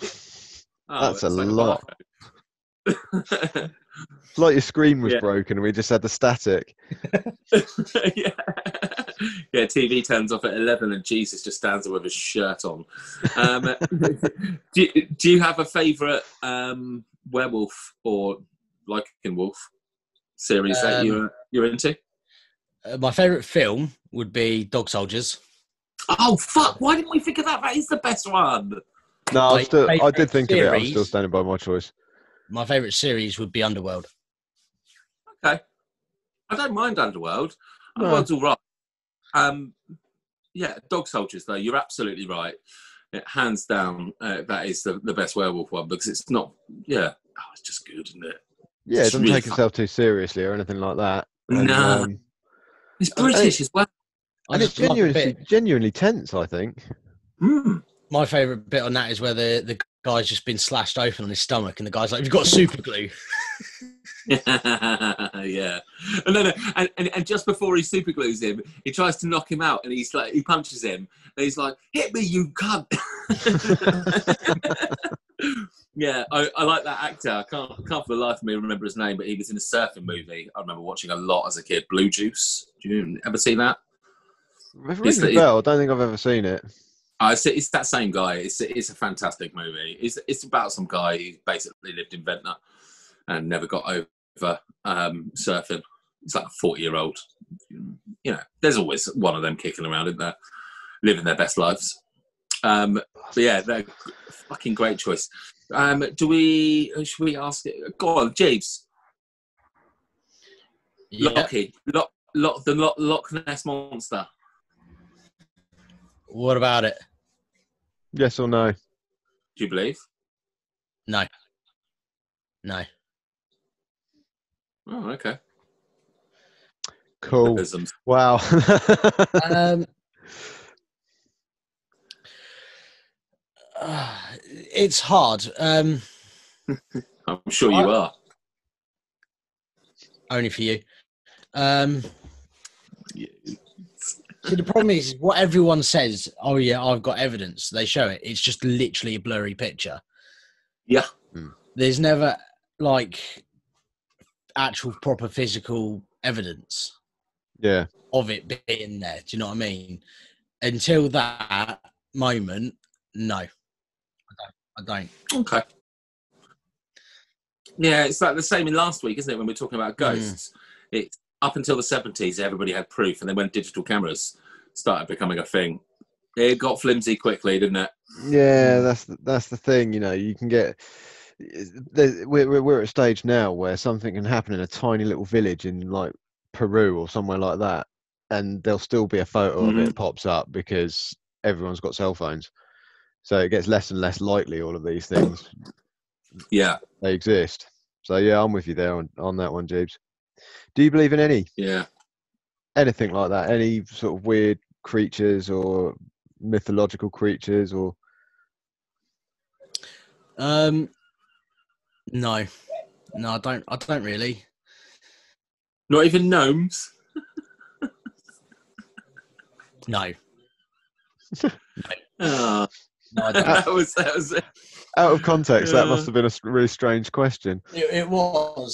That's a lot. It's like your screen was broken and we just had the static.
Yeah, TV turns off at 11 and Jesus just stands there with his shirt on. Do you have a favourite werewolf or lycan wolf series that you're into?
My favourite film would be Dog Soldiers.
Oh, fuck. Why didn't we think of that? That is the best one.
No, I did think of it. I'm still standing by my choice.
My favourite series would be Underworld.
Okay. I don't mind Underworld. Underworld's all right. Yeah, Dog Soldiers, though, you're absolutely right. Hands down, that is the best werewolf one, because it's not, it's just good, isn't it?
Yeah, it doesn't take itself too seriously or anything like that.
No. It's British as well.
And it's genuinely tense, I think.
Mm.
My favourite bit on that is where the guy's just been slashed open on his stomach and the guy's like, "Have you got super glue?"
Yeah. And just before he super glues him, he tries to knock him out and he's like, he punches him and he's like, "Hit me, you cunt." Yeah, I like that actor. I can't for the life of me remember his name, but he was in a surfing movie I remember watching a lot as a kid, Blue Juice. Do you ever see that?
It rings a bell. I don't think I've ever seen it.
It's that same guy. It's a fantastic movie. It's about some guy who basically lived in Ventnor and never got over surfing. He's like a 40-year-old. You know, there's always one of them kicking around, isn't there? Living their best lives. But yeah, they're fucking great choice. Should we ask it? Go on, Jeeves.
Yeah.
Lockie. The Loch Ness Monster.
What about it?
Yes or no?
Do you believe?
No.
Oh, okay.
Cool.
Isms.
Wow.
It's hard.
I'm sure you are.
Only for you. See, the problem is what everyone says, "Oh yeah, I've got evidence." They show it. It's just literally a blurry picture.
Yeah.
There's never like actual proper physical evidence.
Yeah.
Of it being there. Do you know what I mean? Until that moment, no. I don't.
Okay. Yeah, it's like the same in last week, isn't it? When we were talking about ghosts, it's up until the 70s, everybody had proof, and then when digital cameras started becoming a thing, it got flimsy quickly, didn't it?
Yeah, that's the thing. You know, you can get. We're at a stage now where something can happen in a tiny little village in like Peru or somewhere like that, and there'll still be a photo of it pops up because everyone's got cell phones. So it gets less and less likely all of these things.
Yeah,
they exist. So yeah, I'm with you there on that one, Jeeves. Do you believe in anything like that? Any sort of weird creatures or mythological creatures or?
No, I don't really.
Not even gnomes.
No.
Oh.
No, I don't.
that was it.
Out of context, that must have been a really strange question.
It was.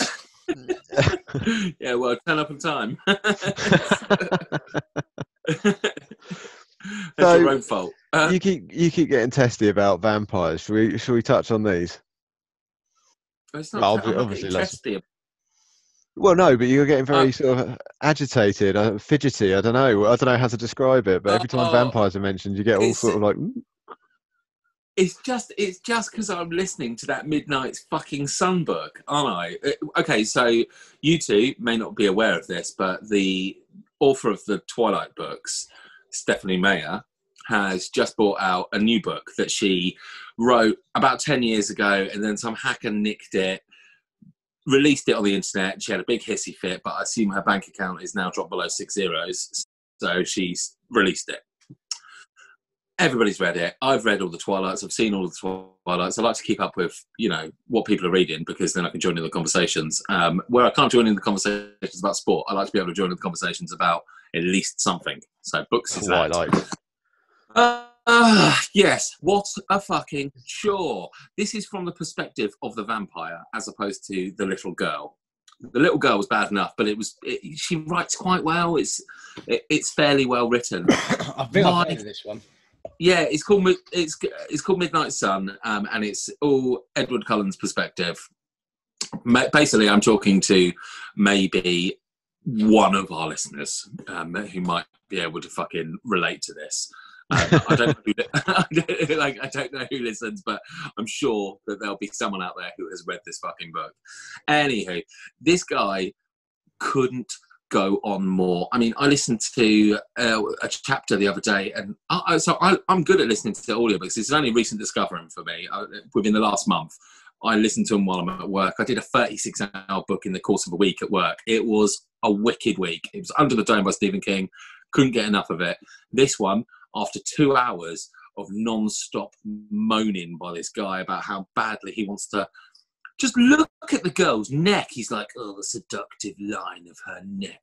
Yeah, well, turn up on time. That's your own fault.
You keep getting testy about vampires. Should we touch on these?
It's not,
obviously less.
Testy.
Well, no, but you're getting very sort of agitated, fidgety. I don't know how to describe it, but every time vampires are mentioned, you get all sort of like.
It's just because I'm listening to that Midnight's fucking Sun book, aren't I? Okay, so you two may not be aware of this, but the author of the Twilight books, Stephanie Meyer, has just brought out a new book that she wrote about 10 years ago, and then some hacker nicked it, released it on the internet. She had a big hissy fit, but I assume her bank account is now dropped below 6 zeros, so she's released it. Everybody's read it. I've read all the Twilights. I've seen all the Twilights. I like to keep up with, what people are reading, because then I can join in the conversations. Where I can't join in the conversations about sport, I like to be able to join in the conversations about at least something. So books is
Twilight.
Yes, what a fucking chore. This is from the perspective of the vampire as opposed to the little girl. The little girl was bad enough, but she writes quite well. It's fairly well written.
I think I've heard of this one.
Yeah, it's called Midnight Sun, and it's all Edward Cullen's perspective. Basically, I'm talking to maybe one of our listeners who might be able to fucking relate to this. I don't know who listens, but I'm sure that there'll be someone out there who has read this fucking book. Anywho, this guy couldn't go on more. I mean, I listened to a chapter the other day, and I'm good at listening to audiobooks. It's only a recent discovery for me. Within the last month, I listened to them while I'm at work. I did a 36-hour book in the course of a week at work. It was a wicked week. It was Under the Dome by Stephen King. Couldn't get enough of it. This one, after 2 hours of non-stop moaning by this guy about how badly he wants to just look at the girl's neck. He's like, the seductive line of her neck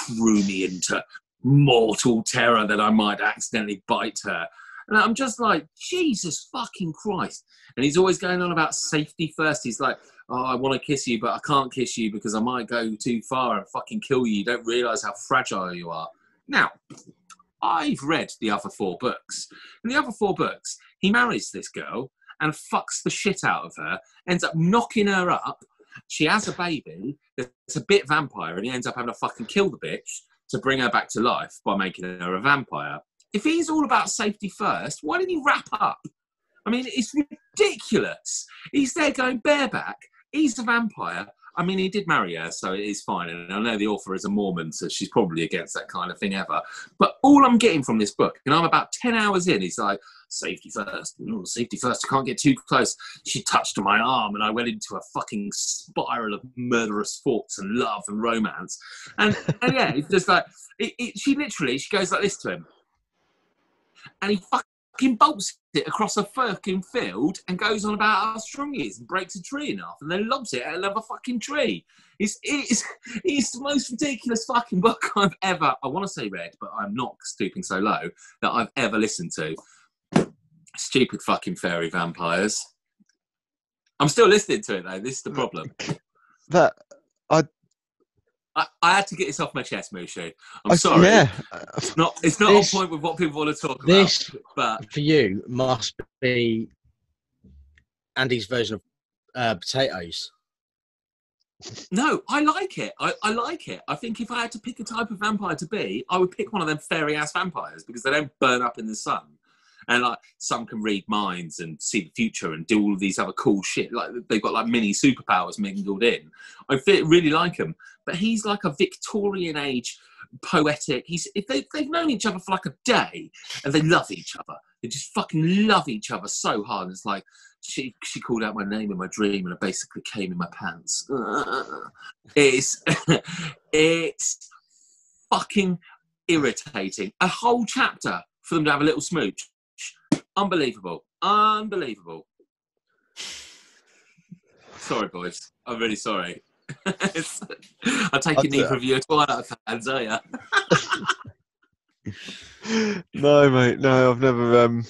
threw me into mortal terror that I might accidentally bite her. And I'm just like, Jesus fucking Christ. And he's always going on about safety first. He's like, I want to kiss you, but I can't kiss you because I might go too far and fucking kill you. You don't realise how fragile you are. Now, I've read the other 4 books. In the other 4 books, he marries this girl and fucks the shit out of her, ends up knocking her up. She has a baby that's a bit vampire, and he ends up having to fucking kill the bitch to bring her back to life by making her a vampire. If he's all about safety first, why didn't he wrap up? I mean, it's ridiculous. He's there going bareback. He's a vampire. I mean, he did marry her, so it is fine. And I know the author is a Mormon, so she's probably against that kind of thing ever. But all I'm getting from this book, and I'm about 10 hours in, he's like, safety first. Safety first. I can't get too close. She touched my arm, and I went into a fucking spiral of murderous thoughts and love and romance. And yeah, it's just like, she goes like this to him. And he fucking bolts it across a fucking field and goes on about how strong he is and breaks a tree in half and then lobs it at another fucking tree. It's the most ridiculous fucking book I've ever, I want to say read, but I'm not stooping so low, that I've ever listened to. Stupid fucking fairy vampires. I'm still listening to it though. This is the problem. I had to get this off my chest, Mushu. I'm sorry. Yeah. It's not on point with what people want to talk
about.
But
for you must be Andy's version of potatoes.
No, I like it. I like it. I think if I had to pick a type of vampire to be, I would pick one of them fairy ass vampires because they don't burn up in the sun. And like some can read minds and see the future and do all of these other cool shit. Like they've got like mini superpowers mingled in. I really like him. But he's like a Victorian age poetic. They've known each other for like a day and they love each other. They just fucking love each other so hard. It's like she called out my name in my dream and I basically came in my pants. It's fucking irritating. A whole chapter for them to have a little smooch. Unbelievable. Sorry, boys. I'm really sorry. I'm taking knee for you Twilight fans, are you?
No, mate. No, I've never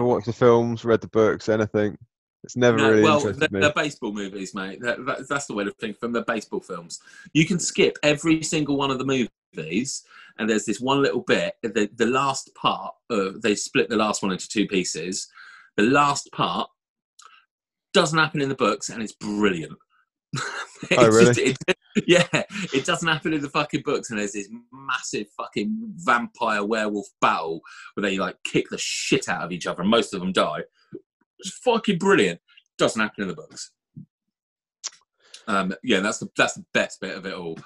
watched the films, read the books, anything. It's never really interested me.
They're baseball movies, mate. That's the way to think from the baseball films. You can skip every single one of the movies, and there's this one little bit. The last part, they split the last one into 2 pieces. The last part doesn't happen in the books, and it's brilliant.
Oh, really?
It doesn't happen in the fucking books, and there's this massive fucking vampire werewolf battle where they like kick the shit out of each other, and most of them die. It's fucking brilliant. Doesn't happen in the books. That's the best bit of it all.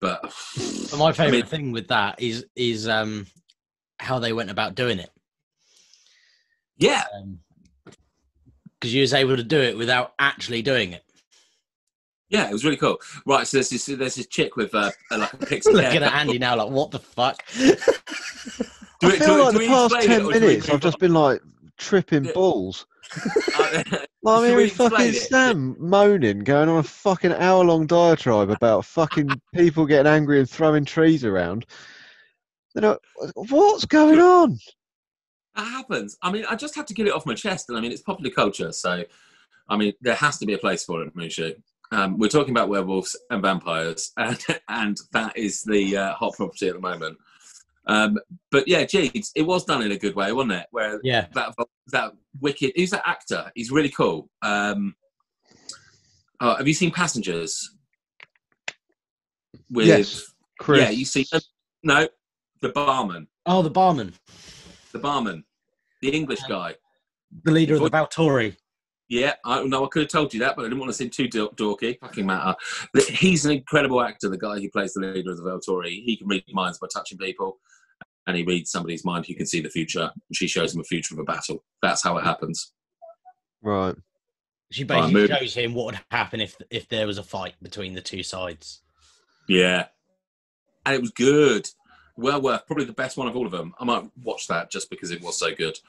But
my favourite thing with that is how they went about doing it.
Yeah,
because you was able to do it without actually doing it.
Yeah, it was really cool. Right, so there's this chick with like a pixie
Looking at Andy now, like, what the fuck?
I feel like the past 10 minutes, I've just been like tripping balls. I mean, we fucking Sam moaning, going on a fucking hour-long diatribe about fucking people getting angry and throwing trees around. You know, what's going on?
That happens. I mean, I just have to get it off my chest, and I mean, it's popular culture, so I mean, there has to be a place for it, Mushu. We're talking about werewolves and vampires, and that is the hot property at the moment. But yeah, geez, it was done in a good way, wasn't it? Where that wicked, who's that actor? He's really cool. Have you seen Passengers?
Yes, Chris.
Yeah, you see? No, the barman.
Oh, the barman.
The barman, the English guy,
the leader of the Valtori.
Yeah, I could have told you that, but I didn't want to seem too dorky. Fucking matter. He's an incredible actor, the guy who plays the leader of the Valtori. He can read minds by touching people, and he reads somebody's mind who can see the future. She shows him a future of a battle. That's how it happens.
Right.
She basically shows him what would happen if there was a fight between the two sides.
Yeah. And it was good. Well worth, probably the best one of all of them. I might watch that just because it was so good.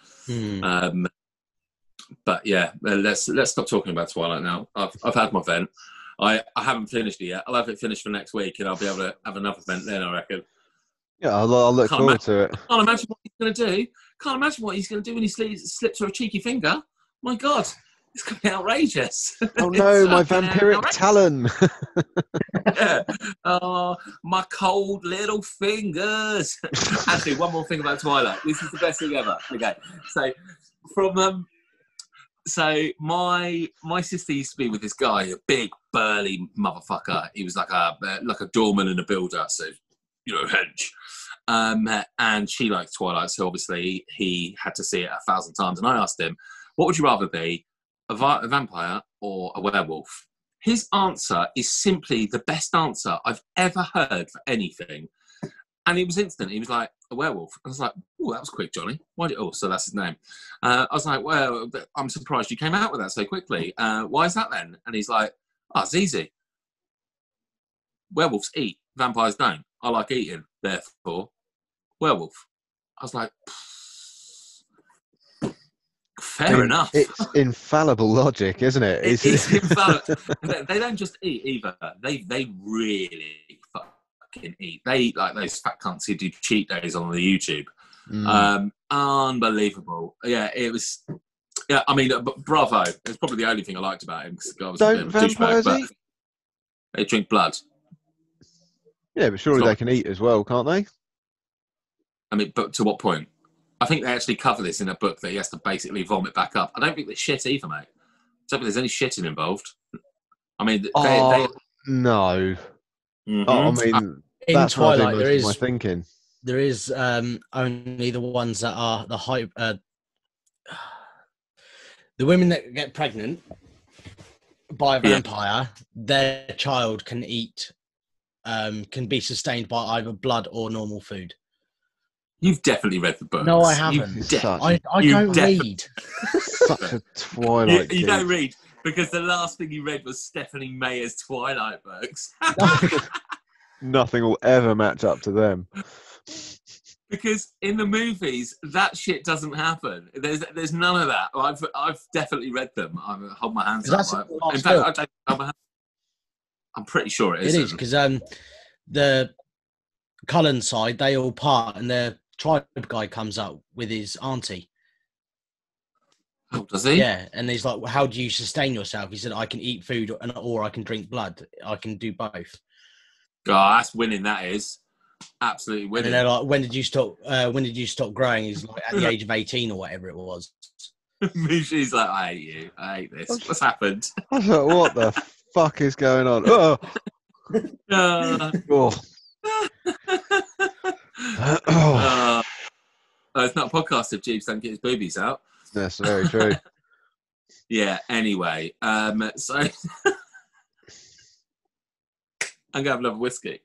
But yeah, let's stop talking about Twilight now. I've had my vent. I haven't finished it yet. I'll have it finished for next week, and I'll be able to have another vent then, I reckon.
Yeah, I'll look forward to it.
Can't imagine what he's going to do. Can't imagine what he's going to do when he slips her a cheeky finger. My God, it's going to be outrageous.
Oh no, my vampiric talon.
Yeah. Oh, my cold little fingers. Actually, one more thing about Twilight. This is the best thing ever. Okay, so from So my sister used to be with this guy, a big burly motherfucker. He was like a doorman and a builder, so hench. And she liked Twilight, so obviously he had to see it 1,000 times. And I asked him, "What would you rather be, a vampire or a werewolf?" His answer is simply the best answer I've ever heard for anything. And it was instant. He was like, a werewolf. I was like, oh, that was quick, Johnny. So that's his name. I was like, well, I'm surprised you came out with that so quickly. Why is that then? And he's like, it's easy. Werewolves eat, vampires don't. I like eating, therefore, werewolf. I was like, fair enough.
It's infallible logic, isn't it?
It's infallible. They don't just eat either. They really fucking eat. They eat like those fat cunts who do cheat days on the YouTube. Unbelievable. Yeah, it was. Yeah, I mean, bravo. It's probably the only thing I liked about him because the guy was a bit of a douchebag. But they drink blood.
Yeah, but surely they can eat as well, can't they?
I mean, but to what point? I think they actually cover this in a book that he has to basically vomit back up. I don't think there's shit either, mate. I don't think there's any shitting involved. I mean, they
no.
Mm-hmm.
I mean,
in
that's
Twilight,
there is my thinking.
There is only the ones that are the hype. The women that get pregnant by a vampire, their child can eat, can be sustained by either blood or normal food.
You've definitely read the books.
No, I haven't. I don't read.
Such a Twilight.
You don't read because the last thing you read was Stephanie Meyer's Twilight books.
Nothing will ever match up to them.
Because in the movies, that shit doesn't happen. There's none of that. I've definitely read them. I hold my hands up. In fact, I don't hold my hands. I'm pretty sure it is.
It is because the Cullen side, they all part, and the tribe guy comes up with his auntie.
Oh, does he?
Yeah, and he's like, well, "How do you sustain yourself?" He said, "I can eat food, or I can drink blood. I can do both."
God, that's winning. That is absolutely winning.
And they're like, "When did you stop? When did you stop growing?" He's like, at the age of 18 or whatever it was.
She's like, I hate you. I hate this. What's happened?
I was like, what the fuck is going on? Oh. Oh.
It's not a podcast if Jeeves don't get his boobies out.
That's very true.
Yeah, anyway. So I'm going to have another whiskey.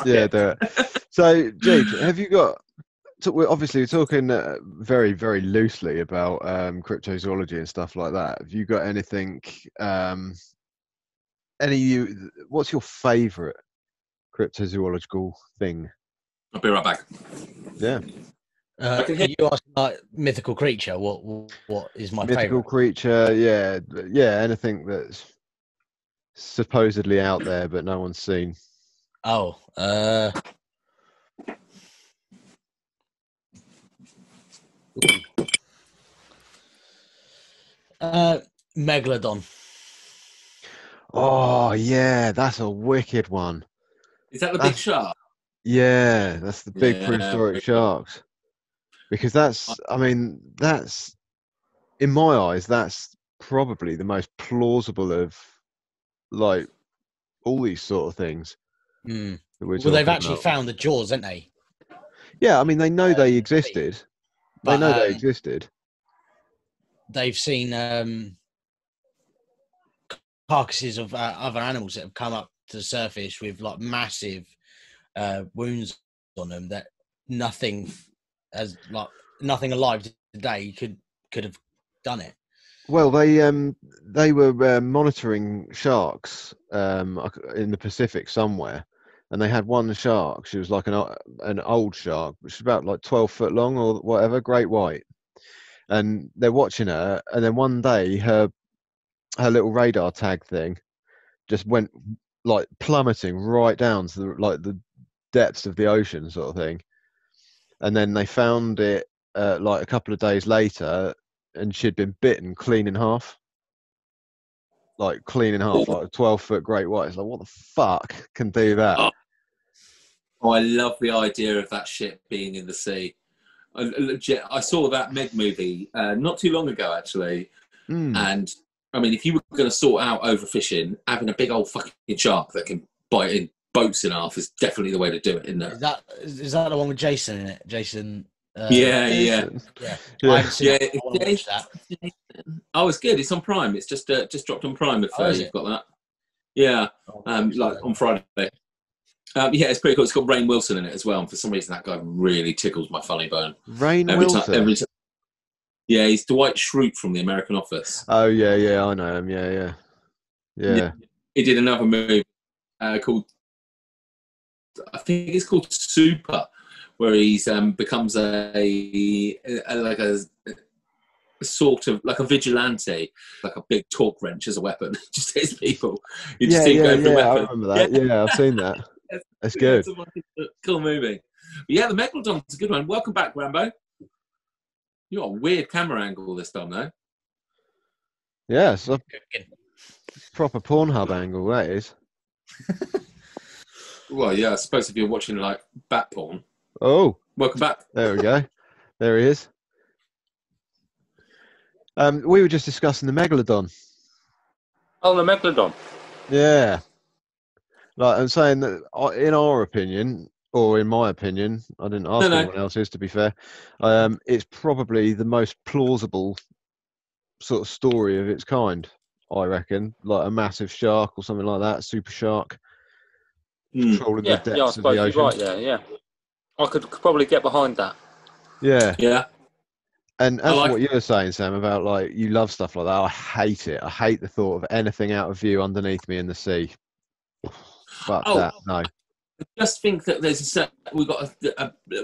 Yeah, do it. So, Jeeves, have you got... So we're obviously talking very, very loosely about cryptozoology and stuff like that. Have you got anything... what's your favourite cryptozoological thing?
I'll be right back.
Yeah.
You asked like mythical creature. What is my
mythical
favourite?
Creature? Yeah. Anything that's supposedly out there but no one's seen.
Oh, Megalodon.
Oh yeah, that's a wicked one.
Is that the big shark?
Yeah, that's the big
Yeah,
prehistoric sharks. Because that's in my eyes, that's probably the most plausible of like all these sort of things.
Mm.
That we're
Well, they've
talking
actually
about.
found the jaws, haven't they?
Yeah, I mean, they know they existed. They
But,
know they existed.
They've seen carcasses of other animals that have come up to the surface with like massive wounds on them that nothing alive today could have done it.
Well, they were monitoring sharks in the Pacific somewhere, and they had one shark. She was like an old shark, which is about like 12 foot long or whatever, great white. And they're watching her, and then one day her little radar tag thing just went like plummeting right down to the depths of the ocean, sort of thing. And then they found it like a couple of days later, and she'd been bitten clean in half. Like clean in half, like a 12-foot great white. It's like, what the fuck can do that?
Oh, I love the idea of that shit being in the sea. I saw that Meg movie not too long ago, actually. And I mean, if you were going to sort out overfishing, having a big old fucking shark that can bite in boats in half is definitely the way to do it, isn't it?
Is that the one with Jason in it? Jason.
Yeah.
I haven't seen it. I want to watch that.
Oh, it's good. It's on Prime. It's just dropped on Prime. If you've got that. Yeah. Like on Friday. Yeah, it's pretty cool. It's got Rainn Wilson in it as well. And for some reason, that guy really tickles my funny bone.
Rainn Wilson?
Every time. Yeah, he's Dwight Schrute from The American Office.
Oh, yeah, I know him. Yeah.
He did another movie called, I think it's called Super, where he's becomes a sort of like a vigilante, like a big torque wrench as a weapon. Just hits people. You just see him go for the weapon.
I remember that. Yeah, I've seen that. That's good.
It's a cool movie. But yeah, the Megalodon's a good one. Welcome back, Rambo. You got a weird camera angle this time, though.
Yeah, it's a proper Pornhub angle, that is.
Well, yeah, I suppose if you're watching like bat porn.
Oh,
welcome back.
There we go. There he is. We were just discussing the Megalodon.
Oh, the Megalodon.
Yeah. Like I'm saying that in our opinion, or in my opinion, I didn't ask anyone else's, to be fair, it's probably the most plausible sort of story of its kind, I reckon. Like a massive shark or something like that, super shark, controlling the depths of the ocean.
Right, yeah. I could probably get behind that.
Yeah. And as for what you were saying, Sam, about like you love stuff like that, I hate it. I hate the thought of anything out of view underneath me in the sea. Fuck that, no.
I just think that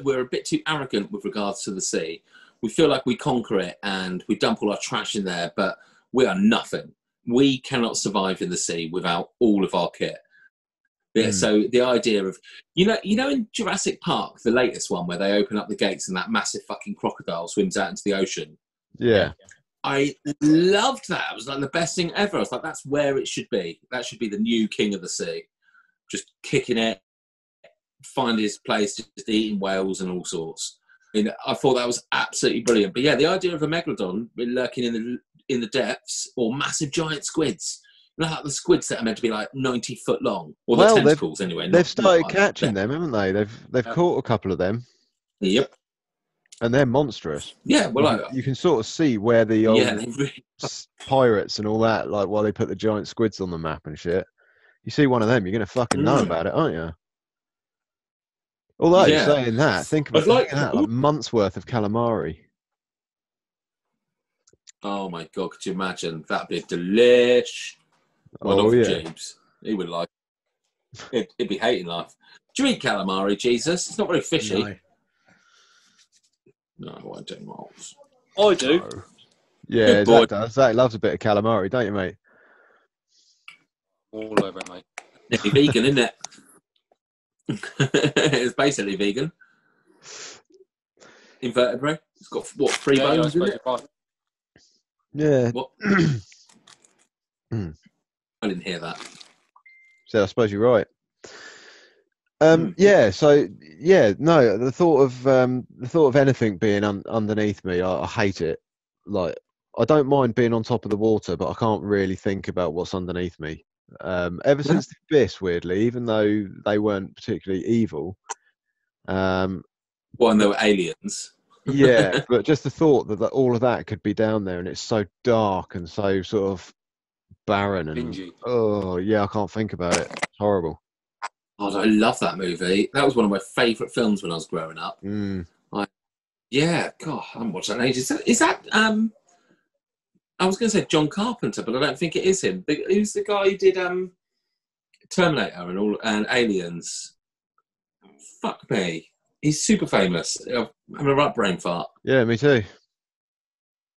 we're a bit too arrogant with regards to the sea. We feel like we conquer it and we dump all our trash in there, but we are nothing. We cannot survive in the sea without all of our kit. Yeah, so the idea of, you know, in Jurassic Park, the latest one where they open up the gates and that massive fucking crocodile swims out into the ocean.
Yeah.
I loved that. It was like the best thing ever. I was like, that's where it should be. That should be the new king of the sea. Just kicking it, find his place, just eating whales and all sorts. mean, I thought that was absolutely brilliant. But yeah, the idea of a megalodon lurking in the depths, or massive giant squids. You know, like the squids that are meant to be like 90 foot long, or the tentacles anyway.
They've started catching them, haven't they? They've caught a couple of them.
Yep.
And they're monstrous.
Yeah, well,
you can sort of see where the old pirates and all that, like while they put the giant squids on the map and shit. You see one of them, you're going to fucking know about it, aren't you? Although, saying that, think about that, like months worth of calamari.
Oh my God, could you imagine? That'd be a delish. Well, James. He would like it. He'd be hating life. Do you eat calamari, Jesus? It's not very fishy. No, I don't know.
I do.
No. Yeah, Zach does. Zach loves a bit of calamari, don't you, mate?
All over it, mate.
It's vegan, isn't it? It's basically vegan. Invertebrate. It's got, what, 3 bones in it?
Yeah.
What? I didn't hear that.
So I suppose you're right. Yeah. So yeah, no. The thought of anything being underneath me, I hate it. Like, I don't mind being on top of the water, but I can't really think about what's underneath me. Ever since the Abyss, weirdly, even though they weren't particularly evil.
Well, and they were aliens.
Yeah, but just the thought that all of that could be down there, and it's so dark and so sort of barren and
Bingy.
Oh yeah, I can't think about it. It's horrible.
Oh, I love that movie. That was one of my favourite films when I was growing up. Yeah, God, I haven't watched that in ages. Is that I was going to say John Carpenter, but I don't think it is him. Who's the guy who did Terminator and Aliens? Fuck me. He's super famous. I'm having a right brain fart.
Yeah, me too.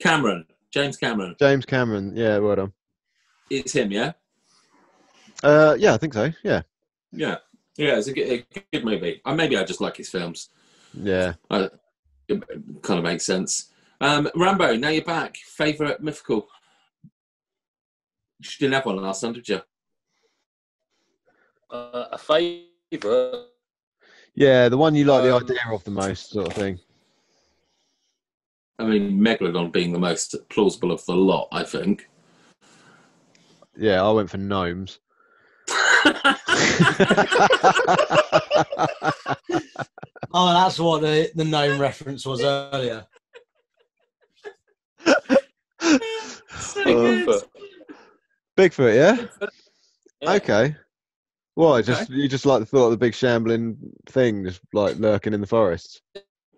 James Cameron.
Yeah, well done.
It's him, yeah?
Yeah, I think so. Yeah.
Yeah, it's a good movie. Maybe I just like his films.
Yeah.
It kind of makes sense. Rambo, now you're back. Favourite mythical? You didn't have one last time, did you?
A favourite?
Yeah, the one you like the idea of the most, sort of thing.
I mean, Megalodon being the most plausible of the lot, I think.
Yeah, I went for gnomes.
Oh, that's what the gnome reference was earlier.
Bigfoot, yeah?
Bigfoot.
Okay. Why? You just like the thought of the big shambling thing just like lurking in the forests?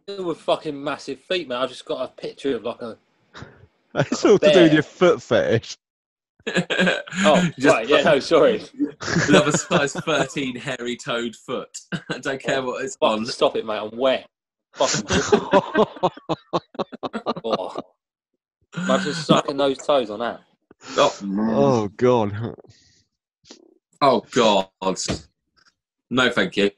With fucking massive feet, man. I've just got a picture of like a.
It's all to do with your foot fetish.
Oh, right, yeah, no, sorry.
Love a size 13 hairy toed foot. I don't care what it's on.
Stop it, mate. I'm wet. Fucking. Imagine sucking those toes on that.
Oh, God.
Oh, God. No, thank you.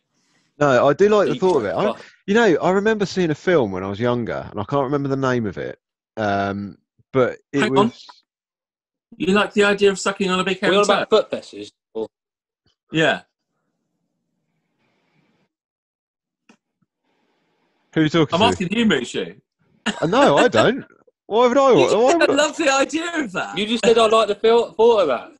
No, I do like the thought of it. I remember seeing a film when I was younger, and I can't remember the name of it. But it
Hang
was...
on. You like the idea of sucking on a big hairy toe?
What about foot fetishes?
Yeah.
Who are you talking
to? I'm asking you, Mushu.
No, I don't. Why would I?
I love the idea of that.
You just said I like the thought of that.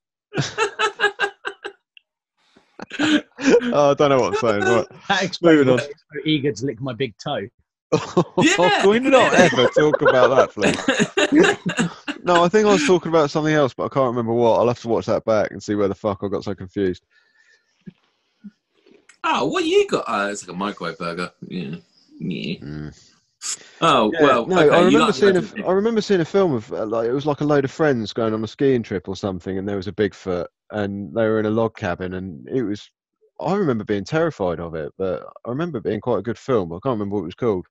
I don't know what I'm saying. Right.
That explains why I'm so eager to lick my big toe.
Yeah.
Can we not ever talk about that, please? No, I think I was talking about something else, but I can't remember what. I'll have to watch that back and see where the fuck I got so confused.
Oh, what you got? It's like a microwave burger. Yeah. Oh, yeah, well.
No, okay, I remember seeing a film of like it was like a load of friends going on a skiing trip or something, and there was a Bigfoot, and they were in a log cabin, and it was. I remember being terrified of it, but I remember it being quite a good film. I can't remember what it was called.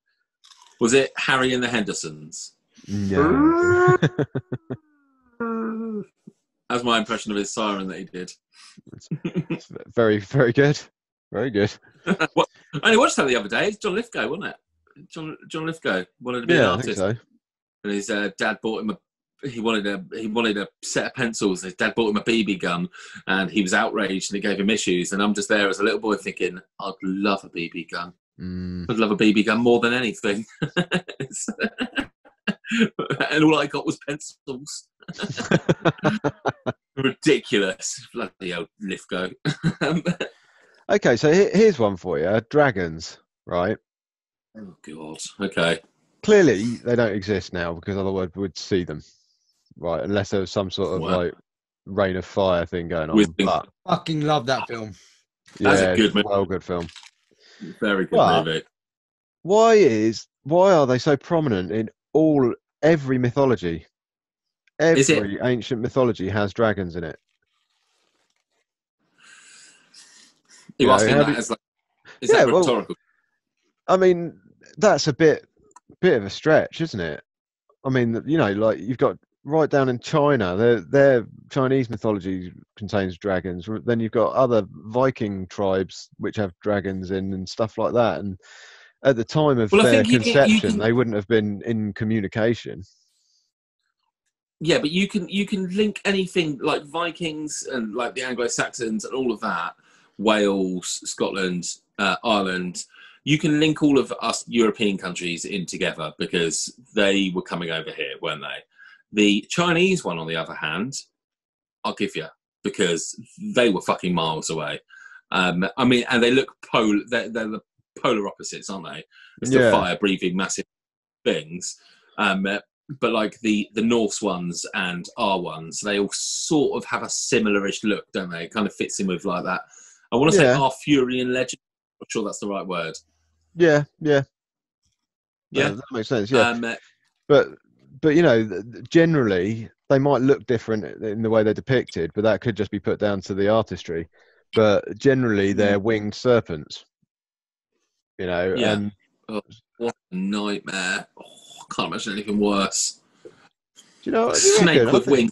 Was it Harry and the Hendersons?
No.
That's my impression of his siren that he did.
It's very, very good. Very good.
I only watched that the other day. It's John Lithgow, wasn't it? John Lithgow wanted to be an artist.
I think so.
And his dad bought him he wanted a set of pencils. His dad bought him a BB gun, and he was outraged, and it gave him issues. And I'm just there as a little boy thinking, I'd love a BB gun. I'd love a BB gun more than anything. And all I got was pencils. Ridiculous. Bloody hell, Lithgow.
Okay, so here's one for you. Dragons, right?
Oh, God. Okay.
Clearly, they don't exist now because otherwise we'd see them, right? Unless there was some sort of like rain of fire thing going on. But
fucking love that film.
That's
yeah,
a good movie.
well, good film.
Very good movie.
Why are they so prominent in every mythology? Every ancient mythology has dragons in it.
You're asking that as like, is that rhetorical?
I mean, that's a bit of a stretch, isn't it? I mean, you know, like you've got right down in China, their Chinese mythology contains dragons. Then you've got other Viking tribes which have dragons in and stuff like that. And at the time of their conception, they wouldn't have been in communication.
Yeah, but you can link anything like Vikings and like the Anglo-Saxons and all of that, Wales, Scotland, Ireland. You can link all of us European countries in together because they were coming over here, weren't they? The Chinese one, on the other hand, I'll give you, because they were fucking miles away. I mean, and they look they're the polar opposites, aren't they? It's the fire-breathing massive things. But like the Norse ones and our ones, they all sort of have a similar-ish look, don't they? It kind of fits in with like that. I want to say Arthurian legend. I'm not sure that's the right word.
Yeah. That makes sense. Yeah, but you know, generally they might look different in the way they're depicted, but that could just be put down to the artistry. But generally, they're winged serpents. You know, and
what a nightmare! Oh, I can't imagine anything worse.
Do you know,
snake with wings?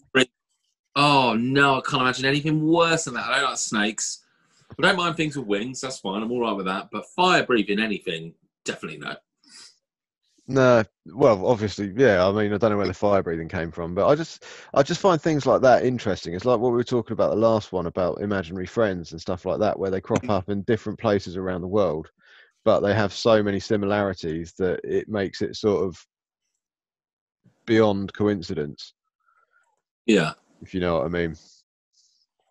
Oh no, I can't imagine anything worse than that. I don't like snakes. I don't mind things with wings. That's fine. I'm all right with that. But fire breathing anything, definitely no.
No, well, obviously, yeah. I mean, I don't know where the fire breathing came from, but I just find things like that interesting. It's like what we were talking about the last one about imaginary friends and stuff like that, where they crop up in different places around the world, but they have so many similarities that it makes it sort of beyond coincidence.
Yeah,
if you know what I mean.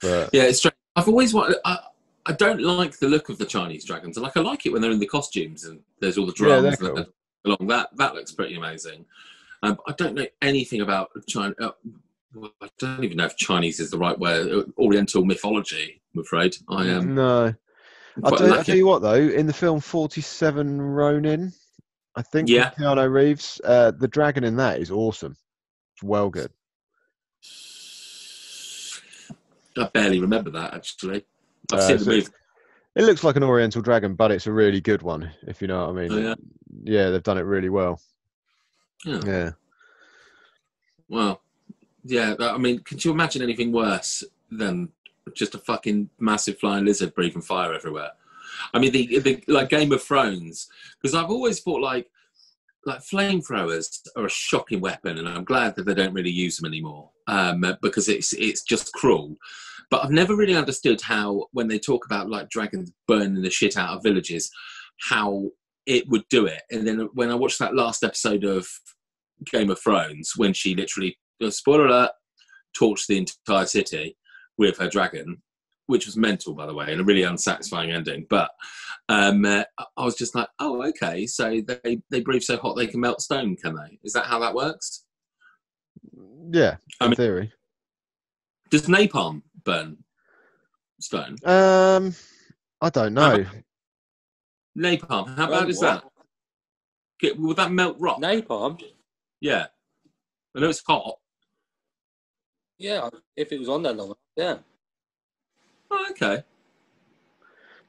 But
yeah, it's strange. I've always wanted. I don't like the look of the Chinese dragons. Like I like it when they're in the costumes and there's all the drums
cool.
along that. That looks pretty amazing. I don't know anything about China. I don't even know if Chinese is the right word. Oriental mythology, I'm afraid. I am.
No. I'll tell you what, though. In the film 47 Ronin, I think, with Keanu Reeves, the dragon in that is awesome. It's well good.
I barely remember that, actually. I've seen the movie.
It looks like an Oriental dragon, but it's a really good one, if you know what I mean.
Oh,
yeah, they've done it really well.
Yeah. Well, yeah, I mean, could you imagine anything worse than just a fucking massive flying lizard breathing fire everywhere? I mean, the like Game of Thrones, because I've always thought like flamethrowers are a shocking weapon, and I'm glad that they don't really use them anymore, because it's just cruel. But I've never really understood how, when they talk about like dragons burning the shit out of villages, how it would do it. And then when I watched that last episode of Game of Thrones, when she literally, spoiler alert, torched the entire city with her dragon, which was mental, by the way, and a really unsatisfying ending. But I was just like, oh, okay, so they breathe so hot they can melt stone, can they? Is that how that works?
Yeah, in theory.
Does napalm burn stone?
I don't know.
Napalm, how bad is that? Would that melt rock?
Napalm?
Yeah. I know it's hot.
Yeah, if it was on there long enough, yeah.
Oh, okay.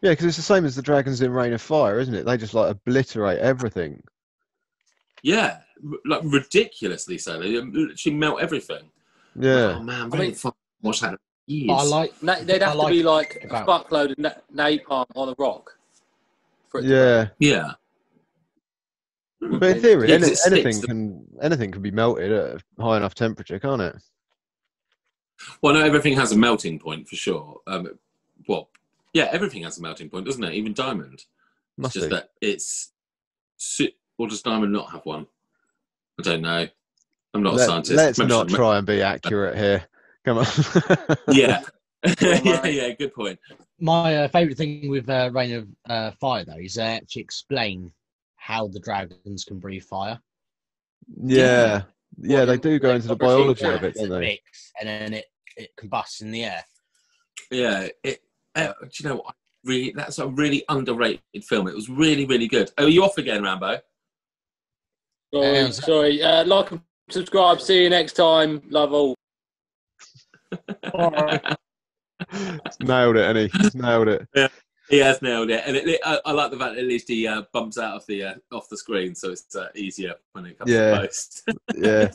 Yeah, because it's the same as the dragons in Rain of Fire, isn't it? They just like obliterate everything.
Yeah, like ridiculously so. They literally melt everything.
Yeah.
Oh man, watch that.
They'd have to be like a fuckload of napalm on a rock.
Yeah.
Yeah.
But in theory, anything can be melted at a high enough temperature, can't it?
Well, no, everything has a melting point for sure. Everything has a melting point, doesn't it? Even diamond. It's just that or does Diamond not have one? I don't know. I'm not a scientist.
Let's not try and be accurate here. Come on.
Yeah. Yeah, good point.
My favourite thing with Reign of Fire, though, is they actually explain how the dragons can breathe fire.
Yeah, they do go into the biology of it, don't they?
And then it combusts in the air.
Yeah, do you know what? That's a really underrated film. It was really, really good. Oh, are you off again, Rambo?
Sorry. Like and subscribe. See you next time. Love all.
Nailed it, Annie. Nailed it.
Yeah, he has nailed it. And I like the fact that at least he bumps out of the off the screen, so it's easier when it comes to post.
Yeah.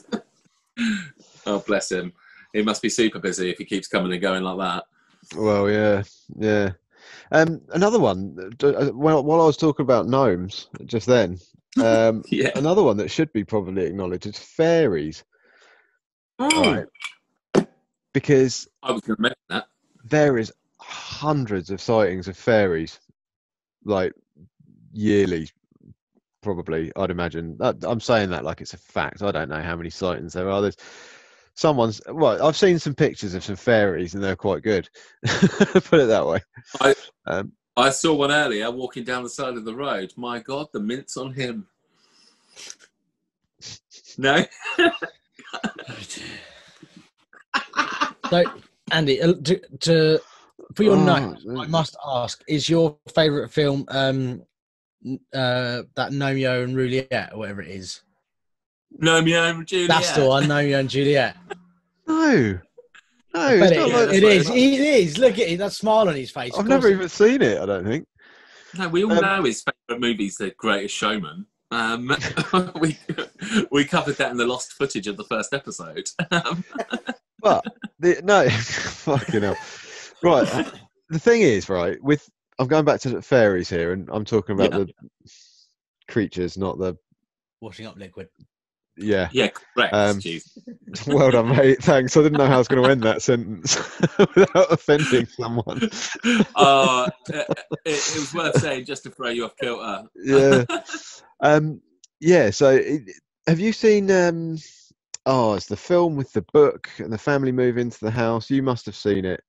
Oh, bless him. He must be super busy if he keeps coming and going like that.
Well, yeah. Another one. While I was talking about gnomes just then, another one that should be probably acknowledged is fairies. Right. Because
I was going to mention that
there is hundreds of sightings of fairies, like yearly, probably. I'd imagine. I'm saying that like it's a fact. I don't know how many sightings there are. I've seen some pictures of some fairies and they're quite good. Put it that way.
I saw one earlier walking down the side of the road. My God, the mints on him. No?
So, Andy, for your notes, I must ask: is your favourite film that Romeo and Juliet, or whatever it is?
Romeo and Juliet.
That's the one, Romeo and Juliet.
No,
it is. It is. Look at it. That smile on his face.
I've never even seen it. I don't think.
No, we all know his favourite movie's The Greatest Showman. We covered that in the lost footage of the first episode.
But fucking hell. Right. The thing is, right, I'm going back to the fairies here, and I'm talking about the creatures, not the
washing up liquid.
Yeah.
Yeah, correct.
Well done, mate. Thanks. I didn't know how I was going to end that sentence without offending someone.
It was worth saying just to throw you off kilter.
Yeah. So, have you seen? It's the film with the book and the family move into the house. You must have seen it.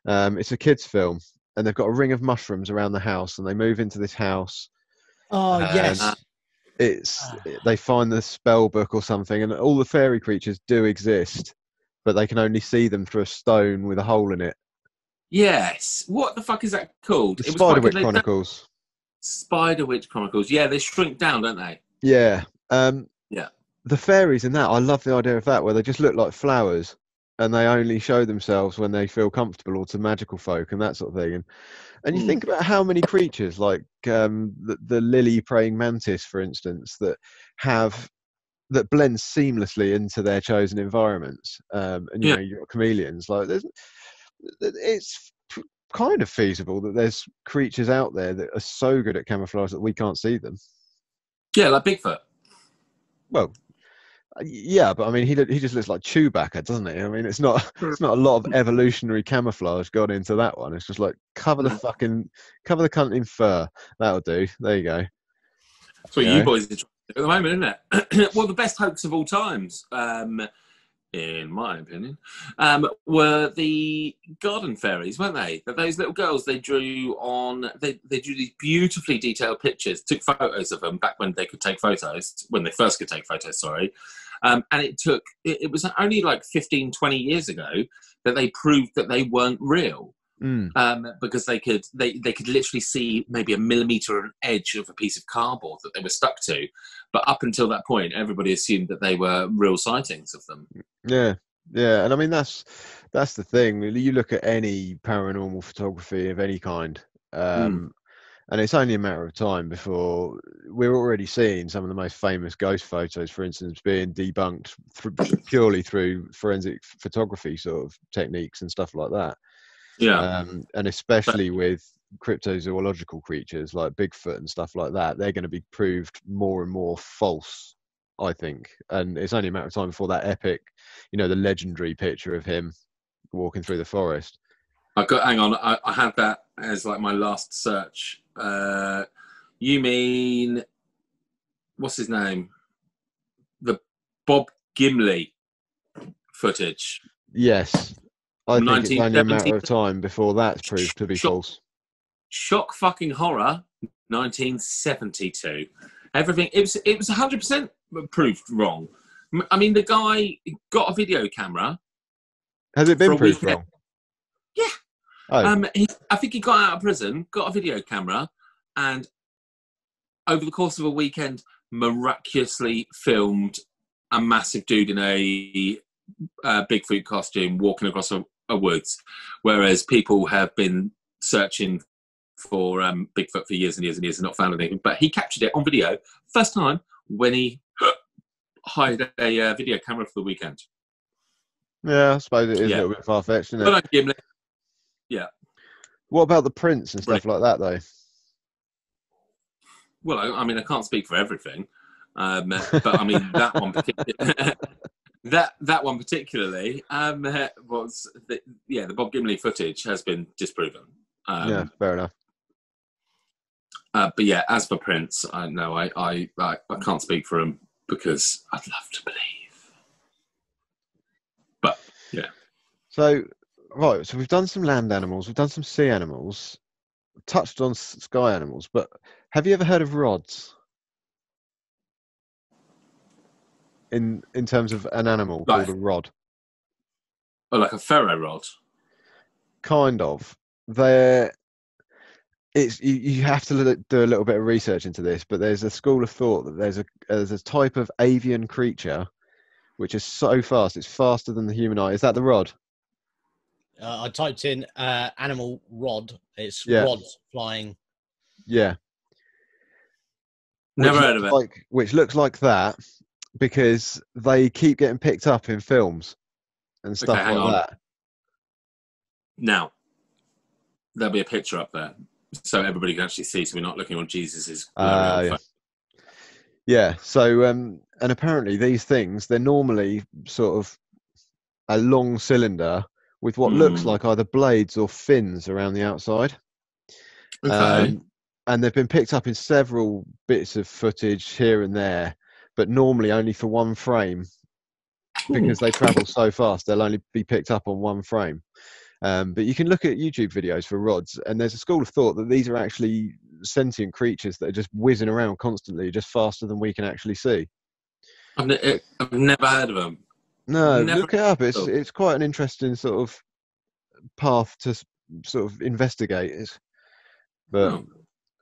It's a kids' film, and they've got a ring of mushrooms around the house, and they move into this house.
Oh yes.
They find the spell book or something, and all the fairy creatures do exist, but they can only see them through a stone with a hole in it.
Yes. What the fuck is that called?
The Spiderwick Chronicles.
Spiderwick Chronicles. Yeah, they shrink down, don't they?
Yeah.
Yeah.
The fairies in that, I love the idea of that, where they just look like flowers, and they only show themselves when they feel comfortable, or to magical folk and that sort of thing. And you think about how many creatures, like the lily praying mantis, for instance, that blend seamlessly into their chosen environments. And you've got chameleons. Like it's kind of feasible that there's creatures out there that are so good at camouflage that we can't see them.
Yeah, like Bigfoot.
Well, yeah, but I mean, he just looks like Chewbacca, doesn't he? I mean, it's not a lot of evolutionary camouflage gone into that one. It's just like cover the cunt in fur. That'll do. There you go.
That's what you boys are trying to do at the moment, isn't it? Well, the best hoax of all times, in my opinion, were the garden fairies, weren't they? That those little girls they drew these beautifully detailed pictures, took photos of them back when they could take photos, when they first could take photos, sorry. And it was only like 15, 20 years ago that they proved that they weren't real. Because they could literally see maybe a millimetre of an edge of a piece of cardboard that they were stuck to, but up until that point, everybody assumed that they were real sightings of them.
Yeah, and I mean that's the thing. You look at any paranormal photography of any kind, and it's only a matter of time before we're already seeing some of the most famous ghost photos, for instance, being debunked purely through forensic photography sort of techniques and stuff like that.
Yeah,
and especially with cryptozoological creatures like Bigfoot and stuff like that, they're going to be proved more and more false, I think. And it's only a matter of time before that epic, the legendary picture of him walking through the forest.
Hang on, I had that as like my last search. You mean, what's his name? The Bob Gimley footage.
Yes. I think it's only a matter
1970.
of time before that's proved to be false.
Shock fucking horror, 1972. Everything, it was 100% proved wrong. I mean, the guy got a video camera.
Has it been proved wrong?
Yeah.
Oh.
I think he got out of prison, got a video camera, and over the course of a weekend, miraculously filmed a massive dude in a Bigfoot costume walking across a woods, whereas people have been searching for Bigfoot for years and years and years and not found anything. But he captured it on video, first time when he hired a video camera for the weekend.
Yeah, I suppose it is a little bit far-fetched, isn't it?
But Gimli. Yeah.
What about the prints and stuff like that, though?
Well, I mean, I can't speak for everything, but I mean that one particularly. that one particularly was the Bob Gimley footage has been disproven.
Yeah, fair enough.
But yeah, as for prints, I can't speak for him because I'd love to believe. But yeah.
So we've done some land animals, we've done some sea animals, touched on sky animals, but have you ever heard of rods? In terms of an animal called a rod?
Oh, like a ferro rod?
Kind of. You have to do a little bit of research into this, but there's a school of thought that there's a type of avian creature which is so fast, it's faster than the human eye. Is that the rod?
I typed in animal rod. It's rods flying.
Yeah.
Never heard of it.
Which looks like that because they keep getting picked up in films and stuff like that.
Now, there'll be a picture up there so everybody can actually see, so we're not looking on Jesus's phone.
Yeah, so and apparently these things, they're normally sort of a long cylinder with what looks like either blades or fins around the outside.
Okay.
And they've been picked up in several bits of footage here and there, but normally only for one frame because they travel so fast, they'll only be picked up on one frame. But you can look at YouTube videos for rods, and there's a school of thought that these are actually sentient creatures that are just whizzing around constantly, just faster than we can actually see.
I've never heard of them.
No, look it up. It's quite an interesting sort of path to sort of investigate it. But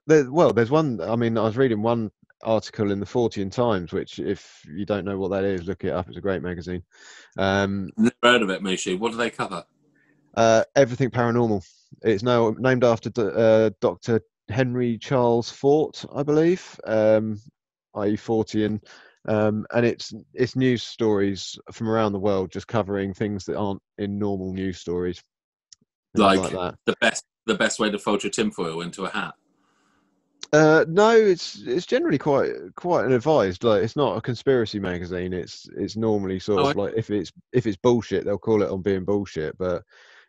there's one. I mean, I was reading one article in the Fortean Times, which, if you don't know what that is, look it up. It's a great magazine.
Never heard of it, Mushi. What do they cover?
Everything paranormal. It's now named after Dr. Henry Charles Fort, I believe, i.e. Fortean, and it's news stories from around the world, just covering things that aren't in normal news stories. Like that.
The best way to fold your tinfoil into a hat.
No, it's generally quite an advised. Like, it's not a conspiracy magazine. It's normally sort of like if it's bullshit, they'll call it on being bullshit, but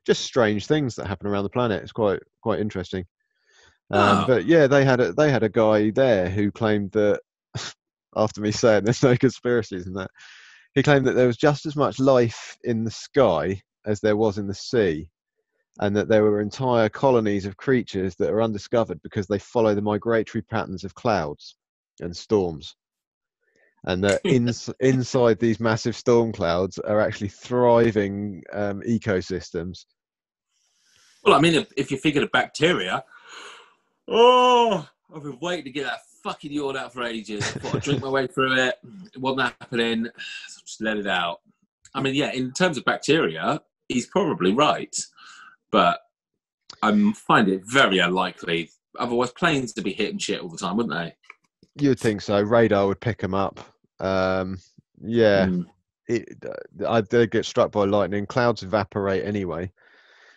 just strange things that happen around the planet. It's quite interesting. But yeah, they had a guy there who claimed that after me saying there's no conspiracies in that, he claimed that there was just as much life in the sky as there was in the sea, and that there were entire colonies of creatures that are undiscovered because they follow the migratory patterns of clouds and storms, and that inside these massive storm clouds are actually thriving ecosystems.
Well, I mean, if you figure the bacteria, I've been waiting to get that fucking yawn out for ages. I thought I'd drink my way through it. It wasn't happening. So just let it out. I mean, yeah, in terms of bacteria, he's probably right. But I find it very unlikely. Otherwise, planes would be hitting shit all the time, wouldn't they?
You'd think so. Radar would pick them up. They'd get struck by lightning. Clouds evaporate anyway.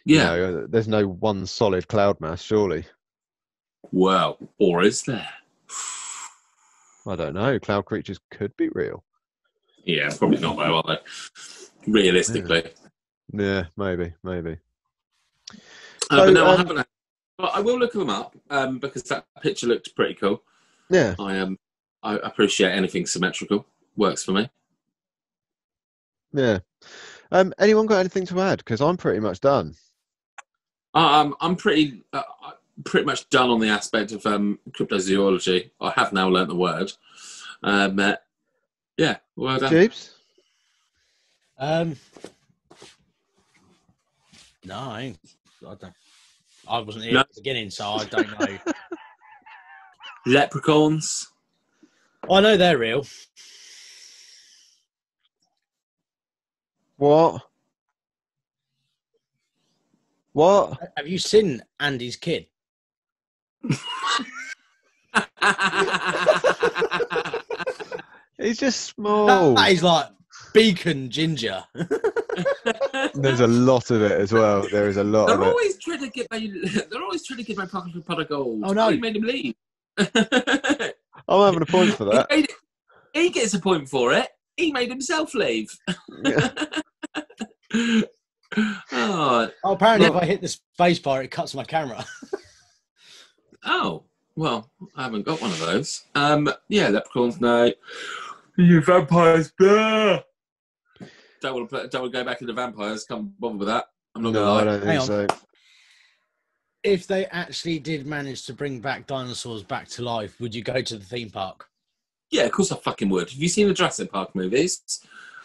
Yeah.
You know, there's no one solid cloud mass, surely.
Well, or is there?
I don't know. Cloud creatures could be real.
Yeah, probably not, though, are they? Realistically.
Yeah, maybe.
But no, I haven't Well, I will look them up because that picture looked pretty cool.
Yeah.
I appreciate anything symmetrical. Works for me.
Yeah. Anyone got anything to add? Because I'm pretty much done.
I'm pretty much done on the aspect of cryptozoology. I have now learnt the word. Yeah, well done.
Jeeves?
No, I don't. I wasn't here at the beginning, so I don't know.
Leprechauns.
I know they're real.
What?
Have you seen Andy's kid?
He's just small.
That is like beacon ginger.
There's a lot of it as well. There is a lot of it.
They're always trying to get my pocket for pot of gold.
Oh no!
You made him leave.
I'm having a point for that.
He gets a point for it. He made himself leave.
Yeah.
Apparently, if I hit the space bar, it cuts my camera.
Oh, well, I haven't got one of those. Yeah, leprechauns, no. You vampires, blah. Don't want to go back into vampires. Can't bother with that. I'm not gonna lie.
I don't think so.
If they actually did manage to bring back dinosaurs back to life, would you go to the theme park?
Yeah, of course I fucking would. Have you seen the Jurassic Park movies?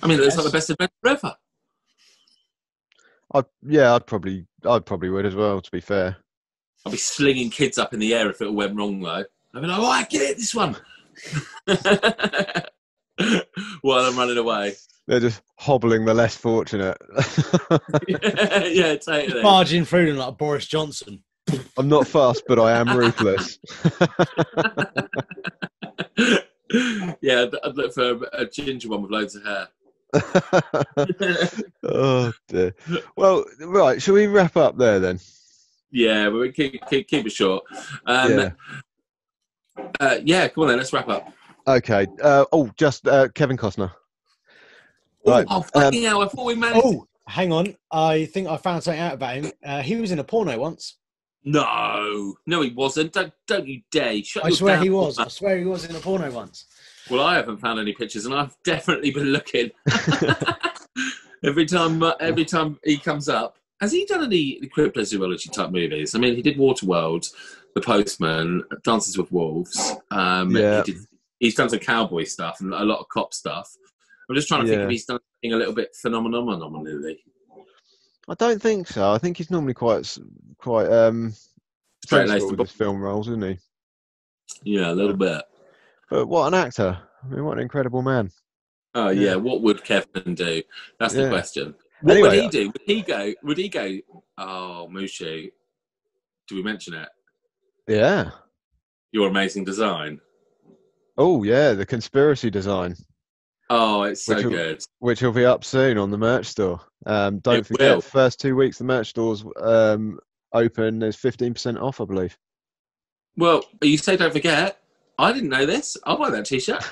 I mean, it's like the best adventure ever.
I'd probably would as well, to be fair.
I'd be slinging kids up in the air if it all went wrong, though. I'd be like, oh, I get it, this one. While I'm running away.
They're just hobbling the less fortunate.
Yeah, totally.
Barging through them like Boris Johnson.
I'm not fast, but I am ruthless.
Yeah, I'd look for a ginger one with loads of hair.
Oh dear. Well, right. Shall we wrap up there then?
Yeah, we keep it short. Yeah, come on then. Let's wrap up.
Okay. Just Kevin Costner.
Right. Oh, fucking hell! I thought we managed.
Oh, hang on. I think I found something out about him. He was in a porno once.
No, he wasn't. Don't you dare!
I swear he was. I swear he was in a porno once.
Well, I haven't found any pictures, and I've definitely been looking. every time he comes up, has he done any cryptozoology type movies? I mean, he did Waterworld, The Postman, Dances with Wolves.
Yeah.
He's done some cowboy stuff and a lot of cop stuff. I'm just trying to think if he's done something a little bit phenomenally.
I don't think so. I think he's normally quite
straight-laced
with his film roles, isn't he?
Yeah, a little bit.
But what an actor! I mean, what an incredible man.
Oh yeah, what would Kevin do? That's the question. What would he do? Would he go? Oh, Mushu, do we mention it?
Yeah.
Your amazing design.
Oh yeah, the conspiracy design.
Oh, it's so good.
Which will be up soon on the merch store. Don't forget, first 2 weeks the merch store's open. There's 15% off, I believe.
Well, you say don't forget. I didn't know this. I'll buy that T-shirt.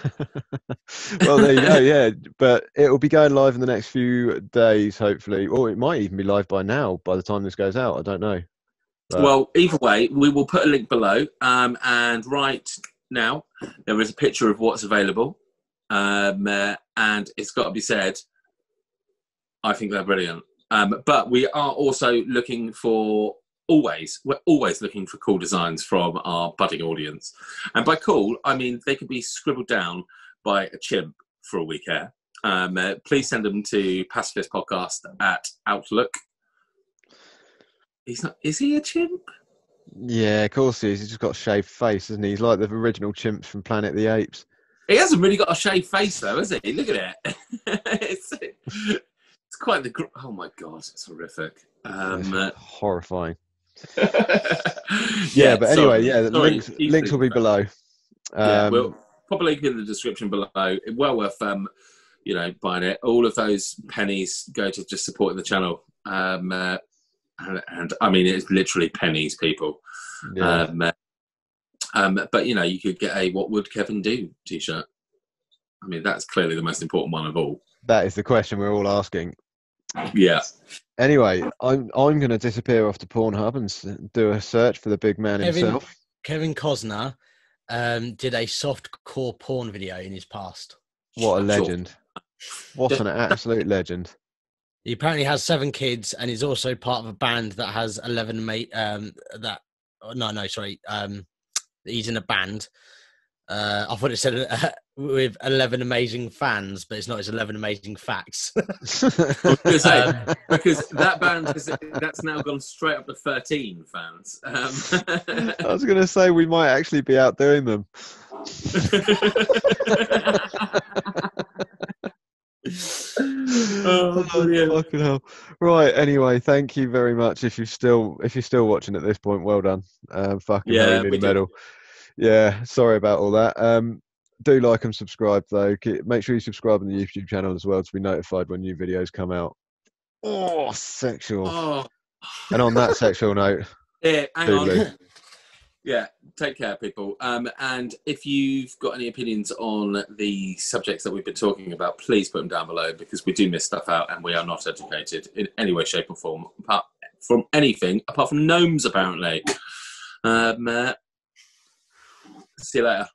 Well, there you go. Yeah, but it will be going live in the next few days, hopefully, or it might even be live by now. By the time this goes out, I don't know. But... Well,
either way, we will put a link below. And right now, there is a picture of what's available. And it's got to be said, I think they're brilliant. But we are also looking for we're always looking for cool designs from our budding audience. And by cool, I mean they could be scribbled down by a chimp for all we care. Please send them to Pacifist Podcast at Outlook. Is he a chimp?
Yeah, of course he is. He's just got a shaved face, isn't he? He's like the original chimps from Planet of the Apes.
He hasn't really got a shaved face, though, has he? Look at it. It's quite the... Oh, my God. It's horrific.
It's horrifying.
Yeah,
but anyway, the links will be below.
We'll pop a link in the description below. Well worth, buying it. All of those pennies go to just supporting the channel. And I mean, it's literally pennies, people.
Yeah.
But you could get a "What Would Kevin Do" T-shirt. I mean, that's clearly the most important one of all.
That is the question we're all asking.
Yeah.
Anyway, I'm going to disappear off to Pornhub and do a search for the big man himself.
Kevin Costner did a soft core porn video in his past.
What a legend! What an absolute legend!
He apparently has 7 kids, and he's also part of a band that has 11 he's in a band. I thought it said with 11 amazing fans, but it's not. It's 11 amazing facts.
Because that band that's now gone straight up to 13 fans.
I was going to say we might actually be outdoing them.
Oh,
fucking hell. Right, anyway, thank you very much. If you're still watching at this point, well done. Fucking hell, you need a medal. Yeah, sorry about all that. Do like and subscribe though. Make sure you subscribe on the YouTube channel as well to be notified when new videos come out. Oh, sexual.
Oh.
And on that sexual note,
hang on. Yeah, take care, people. And if you've got any opinions on the subjects that we've been talking about, please put them down below, because we do miss stuff out and we are not educated in any way, shape or form, apart from anything, apart from gnomes, apparently. See you later.